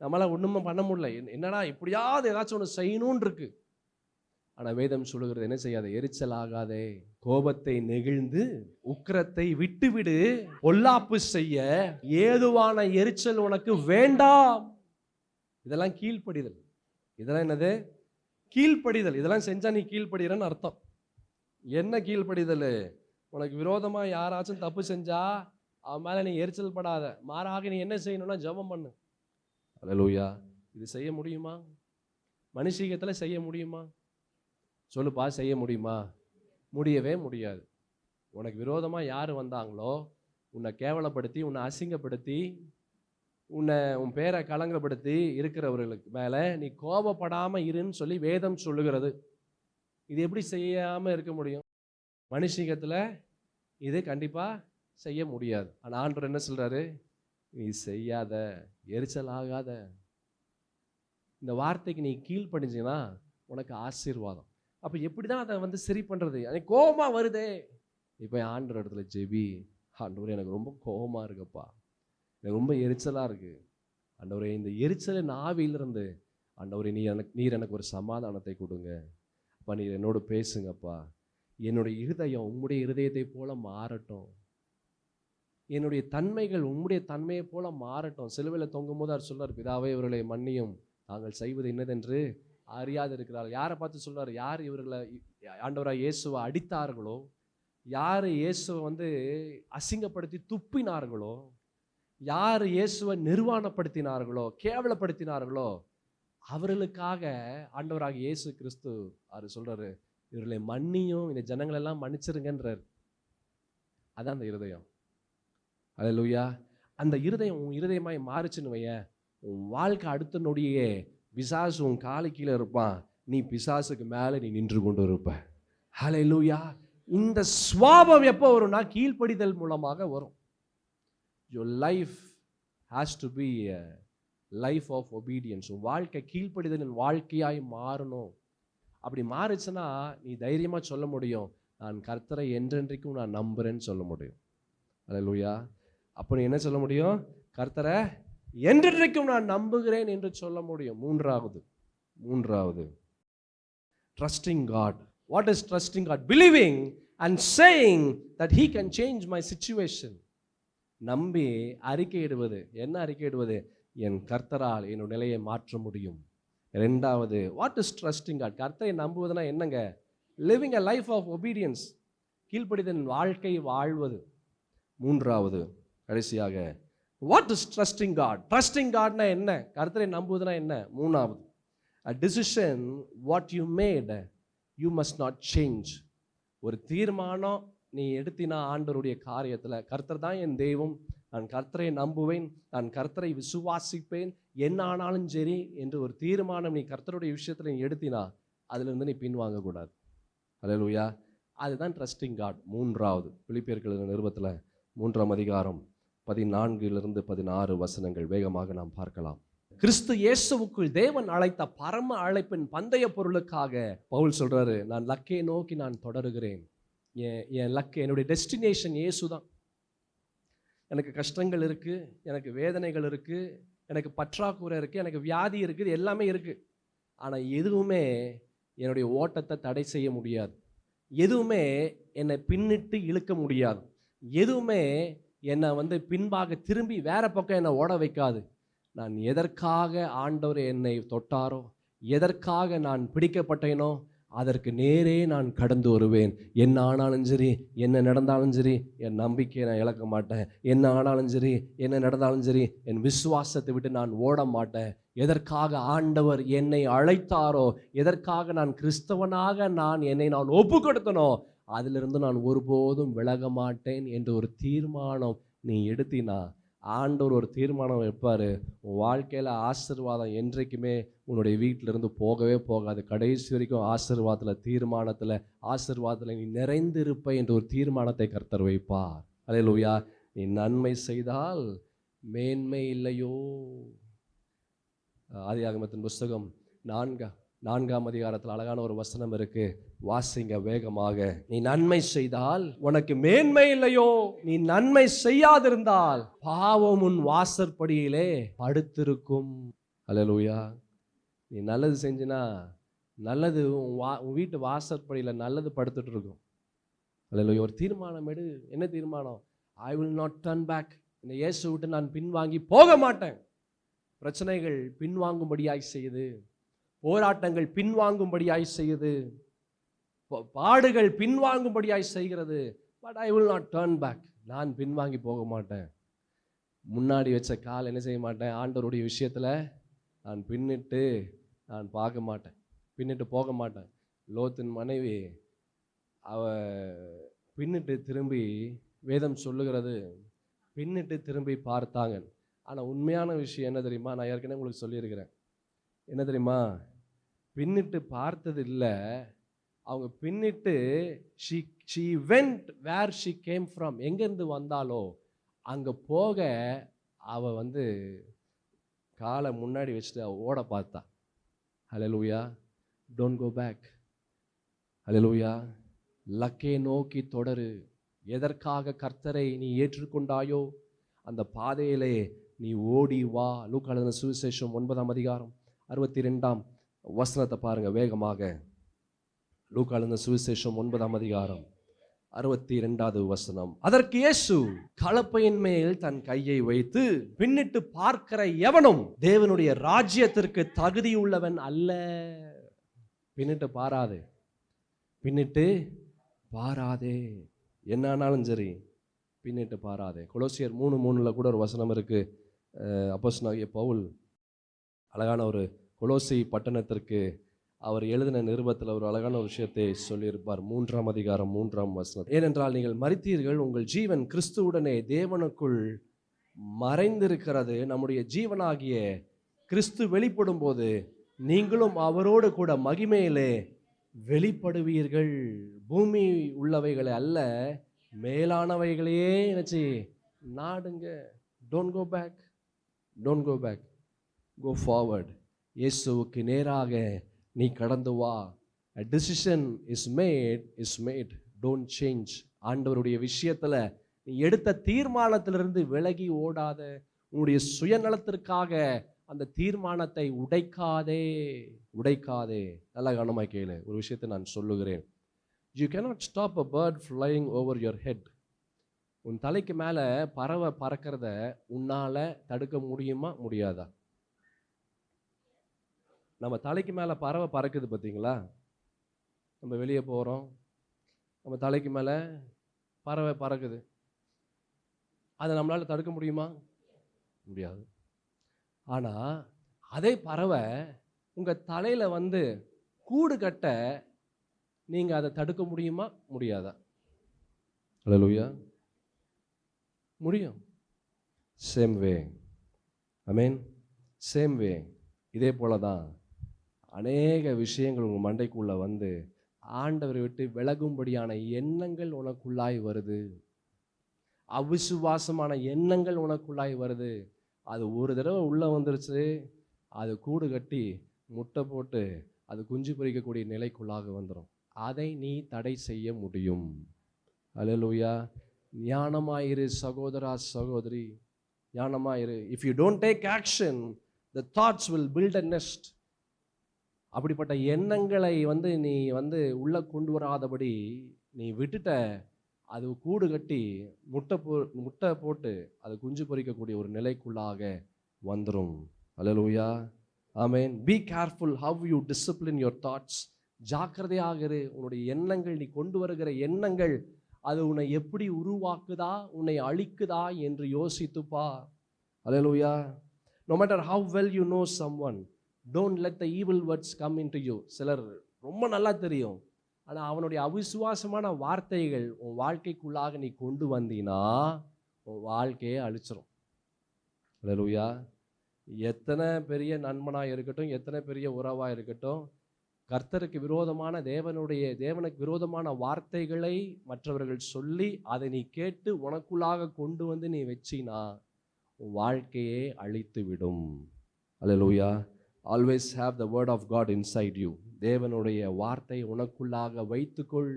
நம்மளால ஒண்ணுமே பண்ண முடியல. என்னடா இப்படியாவது ஏதாச்சும் ஒன்று செய்யணும்னு இருக்கு. ஆனால் வேதம் சொல்லுகிறது என்ன செய்யாத, எரிச்சல் ஆகாதே, கோபத்தை நெகிழ்ந்து உக்கிரத்தை விட்டுவிடு, பொல்லாப்பு செய்ய ஏதுவான எரிச்சல் உனக்கு வேண்டாம். இதெல்லாம் கீழ்ப்படிதல். இதெல்லாம் என்னது? கீழ்ப்படிதல். இதெல்லாம் செஞ்சா நீ கீழ்ப்படுகிறன்னு அர்த்தம். என்ன கீழ்ப்படிதல்? உனக்கு விரோதமா யாராச்சும் தப்பு செஞ்சா அவன் மேல நீ எரிச்சல் படாத, மாறாக நீ என்ன செய்யணும்னா ஜெபம் பண்ணு. அல்லேலூயா. இது செய்ய முடியுமா? மனுஷீகத்துல செய்ய முடியுமா? சொல்லுப்பா, செய்ய முடியுமா? முடியவே முடியாது. உனக்கு விரோதமா யார் வந்தாங்களோ, உன்னை கேவலப்படுத்தி, உன்னை அசிங்கப்படுத்தி, உன் பேரை கலங்கப்படுத்தி இருக்கிறவர்களுக்கு மேல நீ கோபப்படாம இருன்னு சொல்லி வேதம் சொல்லுகிறது. இது எப்படி செய்யாம இருக்க முடியும்? மனுஷீகத்துல இது கண்டிப்பா செய்ய முடியாது. ஆனா ஆண்டவர் என்ன சொல்றாரு? நீ செய்யாத, எரிச்சல் ஆகாத. இந்த வார்த்தைக்கு நீ கீழ்ப்படிஞ்சினா உனக்கு ஆசீர்வாதம். அப்ப எப்படிதான் அதை சரி பண்றது? எனக்கு கோபமா வருதே, இப்ப ஆண்டவர் இடத்துல ஜெபி, ஆண்டவரே எனக்கு ரொம்ப கோபமா இருக்குப்பா, எனக்கு ரொம்ப எரிச்சலா இருக்கு ஆண்டவரே, இந்த எரிச்சலின் ஆவியிலிருந்து ஆண்டவரே நீர் எனக்கு ஒரு சமாதானத்தை கொடுங்க அப்பா, நீர் என்னோடு பேசுங்கப்பா, என்னுடைய இருதயம் உம்முடைய இருதயத்தை போல மாறட்டும், என்னுடைய தன்மைகள் உம்முடைய தன்மையை போல மாறட்டும். சிலுவையில் தொங்கும் போது அவர் சொல்றார், பிதாவே இவர்களை மன்னியும், தாங்கள் செய்வது என்னதென்று அறியாது இருக்கிறார்கள். யாரை பார்த்து சொல்றாரு? யார் இவர்களை ஆண்டவராக இயேசுவை அடித்தார்களோ, யார் இயேசுவை அசிங்கப்படுத்தி துப்பினார்களோ, யார் இயேசுவை நிர்வாணப்படுத்தினார்களோ, கேவலப்படுத்தினார்களோ, அவர்களுக்காக ஆண்டவராக இயேசு கிறிஸ்து அவர் சொல்றாரு, இவர்களை மன்னியும், இந்த ஜனங்கள் எல்லாம் மன்னிச்சிருங்கன்றார். அதான் அந்த இருதயம். அல்லேலூயா. அந்த இருதயம் உன் இருதயமாய் மாறுச்சுன்னு வையேன், உன் வாழ்க்கை அடுத்த நொடியே பிசாசு உன் காலு கீழே இருப்பான், நீ பிசாசுக்கு மேலே நீ நின்று கொண்டு இருப்ப. அல்லேலூயா. இந்த சுவாபம் எப்போ வரும்னா கீழ்ப்படிதல் மூலமாக வரும். Your life has to be a life of obedience. உன் வாழ்க்கை கீழ்ப்படிதலின் வாழ்க்கையாய் மாறணும். அப்படி மாறுச்சுன்னா நீ தைரியமா சொல்ல முடியும், நான் கர்த்தரை என்றென்றைக்கும் நான் நம்புறேன்னு சொல்ல முடியும். அல்லேலூயா. அப்போ நீ என்ன சொல்ல முடியும்? கர்த்தரை என்றென்றைக்கும் நான் நம்புகிறேன் என்று சொல்ல முடியும். மூன்றாவது trusting God. What is trusting God? Believing and saying that he can change my situation. நம்பி அறிக்கையிடுவது. என்ன அறிக்கையிடுவது? என் கர்த்தரால் என்னுடைய நிலையை மாற்ற முடியும். ரெண்டாவது, வாட் இஸ் ட்ரஸ்டிங் காட்? கர்த்தரை நம்புவதுனா என்னங்க? Living a life of obedience, கீழ்ப்படிதலின் வாழ்க்கை வாழ்வது. மூன்றாவது, கடைசியாக, what is trusting God? Trusting காட்னா என்ன? கர்த்தரை நம்புவதுனா என்ன? மூணாவது, a decision what you made you must not change. ஒரு தீர்மானம் நீ எடுத்தினா ஆண்டவருடைய காரியத்தில், கர்த்தர் தான் என் தெய்வம், நான் கர்த்தரை நம்புவேன், நான் கர்த்தரை விசுவாசிப்பேன், என்ன ஆனாலும் சரி என்று ஒரு தீர்மானம் நீ கர்த்தருடைய விஷயத்தில் நீ எடுத்தினா அதிலிருந்து நீ பின்வாங்கக்கூடாது. அல்லேலூயா. அதுதான் ட்ரஸ்டிங் காட். மூன்றாவது, பிலிப்பியர்கள் நிருபத்தில் 3ஆம் அதிகாரம் 14-16 வசனங்கள் வேகமாக நாம் பார்க்கலாம். கிறிஸ்து இயேசுவுக்குள் தேவன் அழைத்த பரம அழைப்பின் பந்தய பொருளுக்காக பவுல் சொல்றாரு, நான் லக்கை நோக்கி நான் தொடருகிறேன். என் லக்கு, என்னுடைய டெஸ்டினேஷன் இயேசு தான். எனக்கு கஷ்டங்கள் இருக்கு, எனக்கு வேதனைகள் இருக்கு, எனக்கு பற்றாக்குறை இருக்கு, எனக்கு வியாதி இருக்குது, எல்லாமே இருக்கு. ஆனால் எதுவுமே என்னுடைய ஓட்டத்தை தடை செய்ய முடியாது. எதுவுமே என்னை பின்னிட்டு இழுக்க முடியாது. எதுவுமே என்னை பின்பாக திரும்பி வேற பக்கம் என்னை ஓட வைக்காது. நான் எதற்காக ஆண்டவர் என்னை தொட்டாரோ, எதற்காக நான் பிடிக்கப்பட்டேனோ அதற்கு நேரே நான் கடந்து வருவேன். என்ன ஆனாலும் சரி, என்ன நடந்தாலும் சரி, என் நம்பிக்கையை நான் இழக்க மாட்டேன். என்ன ஆனாலும் சரி, என்ன நடந்தாலும் சரி, என் விசுவாசத்தை விட்டு நான் ஓட மாட்டேன். எதற்காக ஆண்டவர் என்னை அழைத்தாரோ, எதற்காக நான் கிறிஸ்தவனாக என்னை நான் ஒப்பு கொடுத்தனோ, அதிலிருந்து நான் ஒருபோதும் விலக மாட்டேன் என்று ஒரு தீர்மானம் நீ எடுத்தினா, ஆண்டவர் ஒரு தீர்மானம் வைப்பார். உன் வாழ்க்கையில் ஆசீர்வாதம் என்றைக்குமே உன்னுடைய வீட்டிலிருந்து போகவே போகாது. கடைசி வரைக்கும் ஆசீர்வாதத்தில் நீ நிறைந்திருப்ப என்று ஒரு தீர்மானத்தை கர்த்தர் வைப்பார். அல்லேலூயா. நீ நன்மை செய்தால் மேன்மை இல்லையோ? ஆதியாகமத்தின் புஸ்தகம் 4ஆம் அதிகாரத்தில் அழகான ஒரு வசனம் இருக்கு, வாசிங்க வேகமாக. நீ நன்மை செய்தால் உனக்கு மேன்மை இல்லையோ? நீ நன்மை செய்யாதிருந்தால் பாவம் உன் வாசற்படியிலே படுத்திருக்கும். அல்லேலூயா. நீ நல்லது செஞ்சினா நல்லது உன் வீட்டு வாசற்படியில் நல்லது படுத்துட்டு இருக்கும். அல்லேலூயா. ஒரு தீர்மானம் எடு. என்ன தீர்மானம்? I will not turn back. இந்த இயேசு விட்டு நான் பின்வாங்கி போக மாட்டேன். பிரச்சனைகள் பின்வாங்கும்படியாய் செய்யுது, போராட்டங்கள் பின்வாங்கும்படியாய் செய்யுது, பாடுகள் பின்வாங்கும்படியாய் செய்கிறது. But I will not turn back. நான் பின்வாங்கி போக மாட்டேன். முன்னாடி வச்ச கால் என்ன செய்ய மாட்டேன். ஆண்டவருடைய விஷயத்தில் நான் பின்னிட்டு நான் பார்க்க மாட்டேன், பின்னிட்டு போக மாட்டேன். லோத்தின் மனைவி அவ பின்னிட்டு திரும்பி, வேதம் சொல்லுகிறது பின்னிட்டு திரும்பி பார்த்தாங்க. ஆனால் உண்மையான விஷயம் என்ன தெரியுமா? நான் ஏற்கனவே உங்களுக்கு சொல்லியிருக்கிறேன். என்ன தெரியுமா? பின்னிட்டு பார்த்தது இல்லை. அவங்க பின்னிட்டு she went where she came from. எங்கேருந்து வந்தாலோ அங்கே போக அவ காலை முன்னாடி வச்சுட்டு ஓட பார்த்தா. ஹல்லேலூயா. Don't go back. ஹல்லேலூயா. லக்கே நோக்கி தொடரு. எதற்காக கர்த்தரை நீ ஏற்றுக்கொண்டாயோ அந்த பாதையிலே நீ ஓடி வா. லூக்கா எழுதின சுவிசேஷம் 9ஆம் அதிகாரம் 62ஆம் வசனத்தை பாருங்க வேகமாக. லூக்கா எழுதின சுவிசேஷம் 9ஆம் அதிகாரம் 62வது வசனம். அதற்கு இயேசு கலப்பையின் மேல் தன் கையை வைத்து, பின்னிட்டு பார்க்கிற எவனும் தேவனுடைய ராஜ்யத்திற்கு தகுதியுள்ளவன் அல்ல. பின்னிட்டு பாராதே, பின்னிட்டு பாராதே. என்னானாலும் சரி பின்னிட்டு பாராதே. கொலோசியர் 3:3 கூட ஒரு வசனம் இருக்கு. அப்போஸ்தலனாகிய பவுல் அழகான ஒரு கொலோசி பட்டணத்திற்கு அவர் எழுதின நிருபத்தில் ஒரு அழகான ஒரு விஷயத்தை சொல்லியிருப்பார். 3ஆம் அதிகாரம் 3ஆம் வசனம். ஏனென்றால் நீங்கள் மரித்தீர்கள், உங்கள் ஜீவன் கிறிஸ்துவுடனே தேவனுக்குள் மறைந்திருக்கிறது. நம்முடைய ஜீவனாகிய கிறிஸ்து வெளிப்படும் போது நீங்களும் அவரோடு கூட மகிமையிலே வெளிப்படுவீர்கள். பூமி உள்ளவைகளை அல்ல, மேலானவைகளையே நினைச்சு நாடுங்க. Don't go back, don't go back, go forward. இயேசுவுக்கு நேராக நீ கடந்து வா. A decision is made, don't change. ஆண்டவருடைய விஷயத்துல நீ எடுத்த தீர்மானத்திலிருந்து விலகி ஓடாத. உன்னுடைய சுயநலத்திற்காக அந்த தீர்மானத்தை உடைக்காதே. நல்ல கவனமாய் கேளு. ஒரு விஷயத்தை நான் சொல்லுகிறேன். You cannot stop a bird flying over your head. உன் தலைக்கு மேலே பறவை பறக்கிறத உன்னால தடுக்க முடியுமா, முடியாதா? நம்ம தலைக்கு மேலே பறவை பறக்குது பார்த்தீங்களா? நம்ம வெளியே போகிறோம், நம்ம தலைக்கு மேலே பறவை பறக்குது. அதை நம்மளால் தடுக்க முடியுமா? முடியாது. ஆனால் அதே பறவை உங்கள் தலையில் கூடு கட்ட நீங்கள் அதை தடுக்க முடியுமா, முடியாதா? ஹல்லேலூயா. முடியும். Same way. ஆமென். Same way. இதே போல தான் அநேக விஷயங்கள் உங்கள் மண்டைக்குள்ளே ஆண்டவரை விட்டு விலகும்படியான எண்ணங்கள் உனக்குள்ளாய் வருது. அவிசுவாசமான எண்ணங்கள் உனக்குள்ளாய் வருது. அது ஒரு தடவை உள்ளே வந்துருச்சு, அது கூடு கட்டி முட்டை போட்டு அது குஞ்சு பொரிக்கக்கூடிய நிலைக்குள்ளாக வந்துடும். அதை நீ தடை செய்ய முடியும். ஹல்லேலூயா. ஞானமாயிரு சகோதரா, சகோதரி, ஞானமாயிரு. If you don't take action, the thoughts will build a nest. அப்படிப்பட்ட எண்ணங்களை நீ உள்ள கொண்டு வராதபடி நீ விட்டுட்ட, அது கூடு கட்டி முட்டை போட்டு அது குஞ்சு பொரிக்கக்கூடிய ஒரு நிலைக்குள்ளாக வந்துடும். ஹல்லேலூயா. ஆமென். Be careful how you discipline your thoughts. ஜாக்கிரதையாக இரு. உன்னுடைய எண்ணங்கள், நீ கொண்டு வருகிற எண்ணங்கள் அது உன்னை எப்படி உருவாக்குதா, உன்னை அழிக்குதா என்று யோசித்துப்பா. ஹல்லேலூயா. No matter how well you know someone, don't let the evil words come into you. சிலர் ரொம்ப நல்லா தெரியும், ஆனால் அவனுடைய அவிசுவாசமான வார்த்தைகள் உன் வாழ்க்கைக்குள்ளாக நீ கொண்டு வந்தீனா உன் வாழ்க்கையை அழிச்சிரும். ஹல்லேலூயா. எத்தனை பெரிய நண்பனாக இருக்கட்டும், எத்தனை பெரிய உறவாக இருக்கட்டும், கர்த்தருக்கு விரோதமான தேவனுக்கு விரோதமான வார்த்தைகளை மற்றவர்கள் சொல்லி அதை நீ கேட்டு உனக்குள்ளாக கொண்டு நீ வச்சினா உன் வாழ்க்கையே அழித்து விடும். ஹல்லேலூயா. Always have the word of God inside you. தேவனுடைய வார்த்தை உனக்குள்ளாக வைத்துக்கொள்.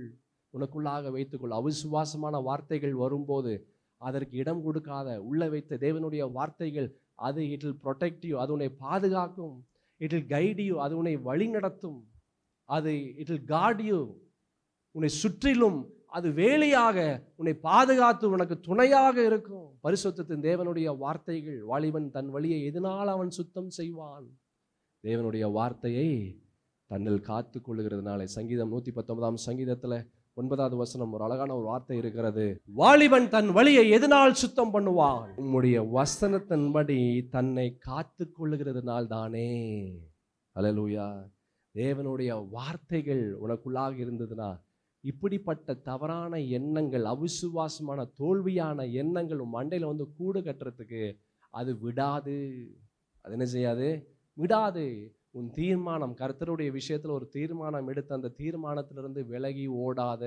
அவிசுவாசமான வார்த்தைகள் வரும்போது அதற்கு இடம் கொடுக்காத. உள்ள வைத்த தேவனுடைய வார்த்தைகள் அது இட் வில் ப்ரொடெக்ட் யூ, அது உன்னை பாதுகாக்கும். இட் வில் கைட் யூ, அது உன்னை வழி நடத்தும். அது இட் வில் கார்ட் யூ. உன்னை சுற்றிலும் அது வேலியாக உன்னை பாதுகாத்து உனக்கு துணையாக இருக்கும். பரிசுத்தத்தின் தேவனுடைய வார்த்தைகள். வாலிபன் தன் வழியை எதனால் அவன் சுத்தம் செய்வான்? தேவனுடைய வார்த்தையை தன்னில் காத்து கொள்ளுகிறதுனால. சங்கீதம் 119 சங்கீதத்தில் 9வது வசனம் ஒரு அழகான ஒரு வார்த்தை இருக்கிறது. வாலிபன் தன் வழியை எதனால் சுத்தம் பண்ணுவான்? உம்முடைய வசனத்தின்படி தன்னை காத்து கொள்ளுகிறதுனால் தானே. அல்லேலூயா. தேவனுடைய வார்த்தைகள் உனக்குள்ளாக இருந்ததுன்னா இப்படிப்பட்ட தவறான எண்ணங்கள், அவிசுவாசமான தோல்வியான எண்ணங்கள் உன் மண்டையில் வந்து கூடு கட்டுறதுக்கு அது விடாது. அது என்ன செய்யாது? விடாது. உன் தீர்மானம், கர்த்தருடைய விஷயத்தில் ஒரு தீர்மானம் எடுத்து அந்த தீர்மானத்திலிருந்து விலகி ஓடாத.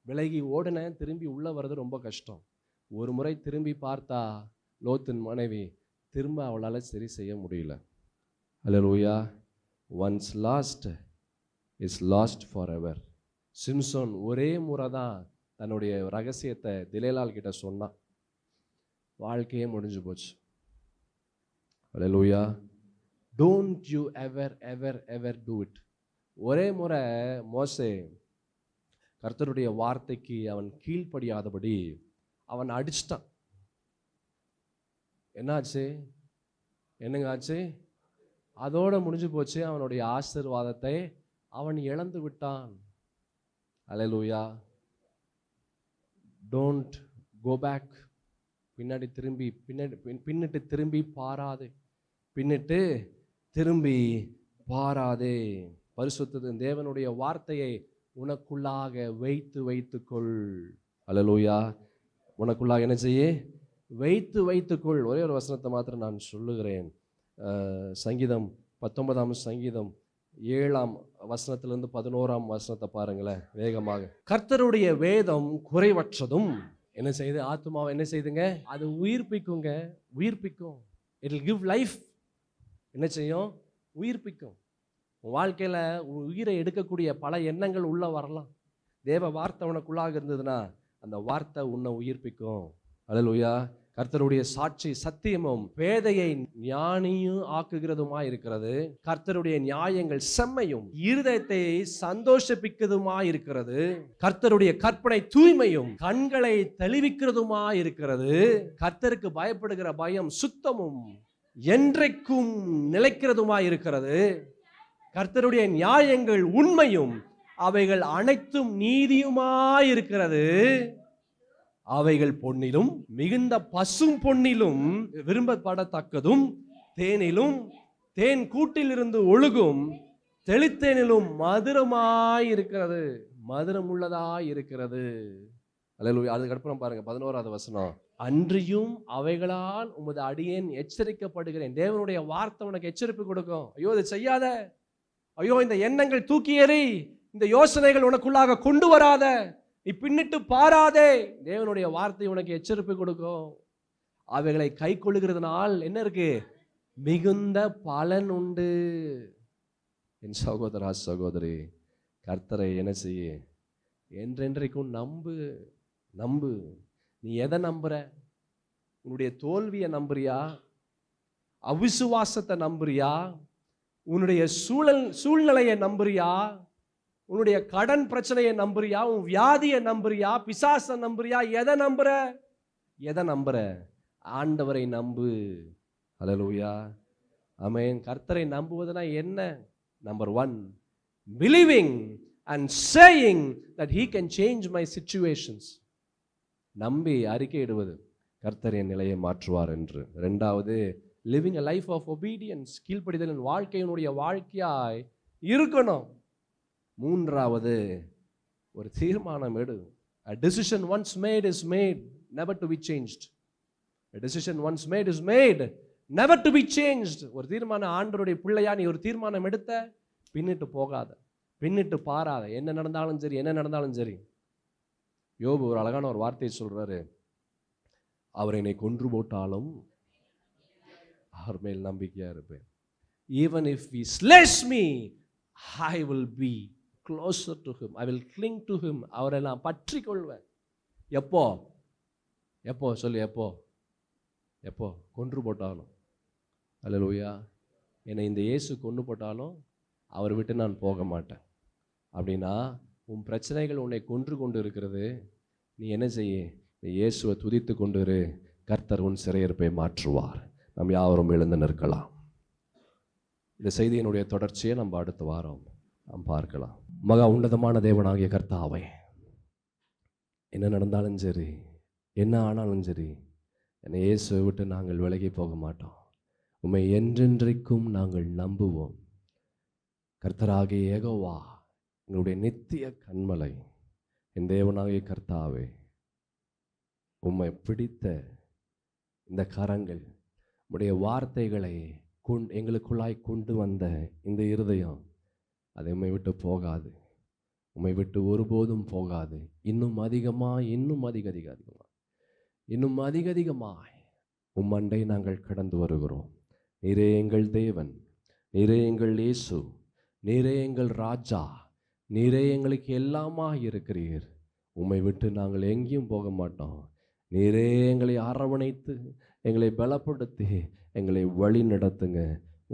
விலகி ஓடுன திரும்பி உள்ள வர்றது ரொம்ப கஷ்டம். ஒரு முறை திரும்பி பார்த்தா லோத்தின் மனைவி திரும்ப அவளால் சரி செய்ய முடியல. அல்லேலூயா. Once lost is lost forever. சிம்சோன் ஒரே முறை தான் தன்னுடைய ரகசியத்தை திலேலால் கிட்ட சொன்னான். வாழ்க்கையே முடிஞ்சு போச்சு. அல்லேலூயா. Don't you ever ever ever do it. ஒரே முறை மோசே கர்த்தருடைய வார்த்தைக்கு அவன் கீழ்ப்படியாதபடி அவன் அடிச்சிட்டான். என்னாச்சு? என்னங்க ஆச்சு? அதோட முடிஞ்சு போச்சு. அவனுடைய ஆசீர்வாதத்தை அவன் இழந்து விட்டான். அல்லேலூயா. Don't go back. பின்னிட்டு திரும்பி பாராதே. பரிசுத்தத்தின் தேவனுடைய வார்த்தையை உனக்குள்ளாக வைத்துக்கொள். அல்லேலூயா. உனக்குள்ளாக என்ன செய்ய? வைத்துக்கொள். ஒரே ஒரு வசனத்தை மாத்திரம் நான் சொல்லுகிறேன். சங்கீதம் 19 சங்கீதம் 7 வசனத்திலிருந்து 11 வசனத்தை பாருங்களேன் வேகமாக. கர்த்தருடைய வேதம் குறைவற்றதும் என்ன செய்யுது? ஆத்துமாவை என்ன செய்யுதுங்க? அது உயிர்ப்பிக்குங்க. உயிர்ப்பிக்கும். It will give life. என்ன செய்யும்? உயிர்ப்பிக்கும். உன் வாழ்க்கையில் உயிரை எடுக்கக்கூடிய பல எண்ணங்கள் உள்ள வரலாம். தேவ வார்த்தை உனக்குள்ளாக இருந்ததுன்னா அந்த வார்த்தை உன்னை உயிர்ப்பிக்கும். அல்லேலூயா. கர்த்தருடைய சாட்சி சத்தியமும் பேதையை ஞானியும் ஆக்குகிறதுமா இருக்கிறது. கர்த்தருடைய நியாயங்கள் செம்மையும் இருதயத்தை சந்தோஷிப்பிக்கிறதுமா இருக்கிறது. கர்த்தருடைய கற்பனை தூய்மையும் கண்களை தெளிவிக்கிறதுமா இருக்கிறது. கர்த்தருக்கு பயப்படுகிற பயம் சுத்தமும் என்றைக்கும் நிலைக்கிறதுமா இருக்கிறது. கர்த்தருடைய நியாயங்கள் உண்மையும் அவைகள் அனைத்தும் நீதியுமாய் இருக்கிறது. அவைகள் பொன்னிலும் மிகுந்த பசும் பொன்னிலும் விரும்பப்படத்தக்கதும் தேனிலும் தேன் கூட்டிலிருந்து ஒழுகும் தெளித்தேனிலும் மதுரமாய் இருக்கிறது. மதுரம் உள்ளதாய் இருக்கிறது. அல்லேலூயா. அதுக்கப்புறம் பாருங்க 11வது வசனம். அன்றியும் அவைகளால் உமது அடியேன் எச்சரிக்கப்படுகிறேன். தேவனுடைய வார்த்தை உனக்கு எச்சரிப்பு கொடுக்கும். ஐயோ இதை செய்யாத, ஐயோ இந்த எண்ணங்கள் தூக்கி எறி, இந்த யோசனைகள் உனக்குள்ளாக கொண்டு வராத, நீ பின்னிட்டு பாராதே. தேவனுடைய வார்த்தை உனக்கு எச்சரிப்பு கொடுக்கும். அவைகளை கை கொள்ளுகிறதுனால் என்ன இருக்கு? மிகுந்த பலன் உண்டு. என் சகோதரா சகோதரி, கர்த்தரை என்ன செய்ய? என்றென்றைக்கும் நம்பு. நீ எதை நம்புற? உன்னுடைய தோல்வியை நம்புறியா? அவிசுவாசத்தை நம்புறியா? உன்னுடைய சூழ்நிலையை நம்புறியா? உன்னுடைய கடன் பிரச்சனையை நம்புறியா? உன் வியாதியை நம்புறியா? பிசாசை நம்புறியா? எதை நம்புற? ஆண்டவரை நம்பு. அல்லேலூயா. ஆமென். கர்த்தரை நம்புவதுனா என்ன? Number 1, believing and saying that he can change my situations. நம்பி அறிக்கையிடுவது கர்த்தர் என் நிலையை மாற்றுவார் என்று. 2வது, living a life of obedience. கீழ்ப்படிதலின் வாழ்க்கையினுடைய வாழ்க்கையாய் இருக்கணும். 3வது, ஒரு தீர்மானம் எடு. A decision once made is made, never to be changed. A decision once made is made, never to be changed. ஒரு தீர்மானம், ஆண்டவருடைய பிள்ளையா நீ ஒரு தீர்மானம் எடுத்த, பின்னிட்டு போகாத, பின்னிட்டு பாராத. என்ன நடந்தாலும் சரி. யோபு ஒரு அழகான ஒரு வார்த்தையை சொல்றாரு. அவர் என்னை கொன்று போட்டாலும் அவர் மேல் நம்பிக்கையா இருப்பேன். Even if he slays me, I will be closer to him. I will cling to him. அவரை நான் பற்றி கொள்வேன். எப்போ சொல்லு? எப்போ கொன்று போட்டாலும். அல்லேலூயா. என்னை இந்த இயேசு கொண்டு போட்டாலும் அவர் விட்டு நான் போக மாட்டேன். அப்படின்னா உன் பிரச்சனைகள் உன்னை கொன்று கொண்டு இருக்கிறது. நீ என்ன செய்ய? இந்த இயேசுவை துதித்து கொண்டு இரு. கர்த்தர் உன் சிறையிருப்பை மாற்றுவார். நாம் யாவரும் எழுந்து நிற்கலாம். இந்த செய்தியினுடைய தொடர்ச்சியை நம்ம அடுத்த வாரம் நாம் பார்க்கலாம். மகா உன்னதமான தேவனாகிய கர்த்தாவே, என்ன நடந்தாலும் சரி, என்ன ஆனாலும் சரி, என்னை இயேசுவை விட்டு நாங்கள் விலகி போக மாட்டோம். உம்மை என்றென்றைக்கும் நாங்கள் நம்புவோம். கர்த்தராகிய யெகோவா எங்களுடைய நித்திய கன்மலை. என் தேவனாகிய கர்த்தாவே, உம்மை பிடித்த இந்த கரங்கள், உம்முடைய வார்த்தைகளை எங்களுக்குள்ளாய் கொண்டு வந்த இந்த இருதயம், அது உம்மை விட்டு போகாது. உம்மை விட்டு ஒருபோதும் போகாது. இன்னும் அதிகமாய், இன்னும் இன்னும் அதிகமாய் உம்மண்டை நாங்கள் கடந்து வருகிறோம். நீரே எங்கள் தேவன், நீரே எங்கள் இயேசு, நீரே எங்கள் ராஜா, நீரே எங்களுக்கு எல்லாமா இருக்கிறீர். உம்மை விட்டு நாங்கள் எங்கேயும் போக மாட்டோம். நீரே எங்களை அரவணைத்து, எங்களை பலப்படுத்தி, எங்களை வழி நடத்துங்க.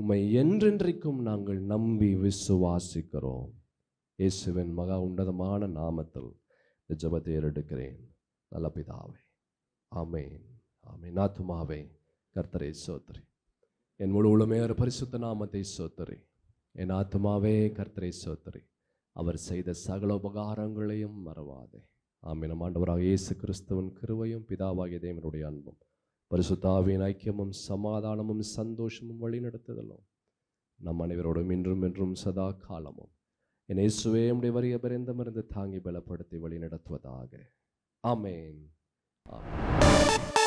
உம்மை என்றென்றைக்கும் நாங்கள் நம்பி விசுவாசிக்கிறோம். இயேசுவின் மகா உன்னதமான நாமத்தில் இந்த ஜெபத்தை ஏறெடுக்கிறேன் நல்ல பிதாவே. ஆமென், ஆமென். ஆத்துமாவே கர்த்தரை ஸ்தோத்திரி. என் முழு உளமே ஒரு பரிசுத்த நாமத்தை ஸ்தோத்திரி. என் ஆத்துமாவே கர்த்தரை ஸ்தோத்திரி. அவர் செய்த சகல உபகாரங்களையும் மறவாதே. ஆமென். நம் ஆண்டவராக இயேசு கிறிஸ்துவின் கிருபையும் பிதாவாகிய தேவனுடைய அன்பும் பரிசுத்த ஆவியின் ஐக்கியமும் சமாதானமும் சந்தோஷமும் வழிநடத்துதலும் நம் அனைவரோடும் இன்றும் என்றும் சதா காலமும் என் இயேசுவே உம்முடைய வரிய பரிந்தமிருந்து தாங்கி பலப்படுத்தி வழி நடத்துவதாக. ஆமென், ஆமென்.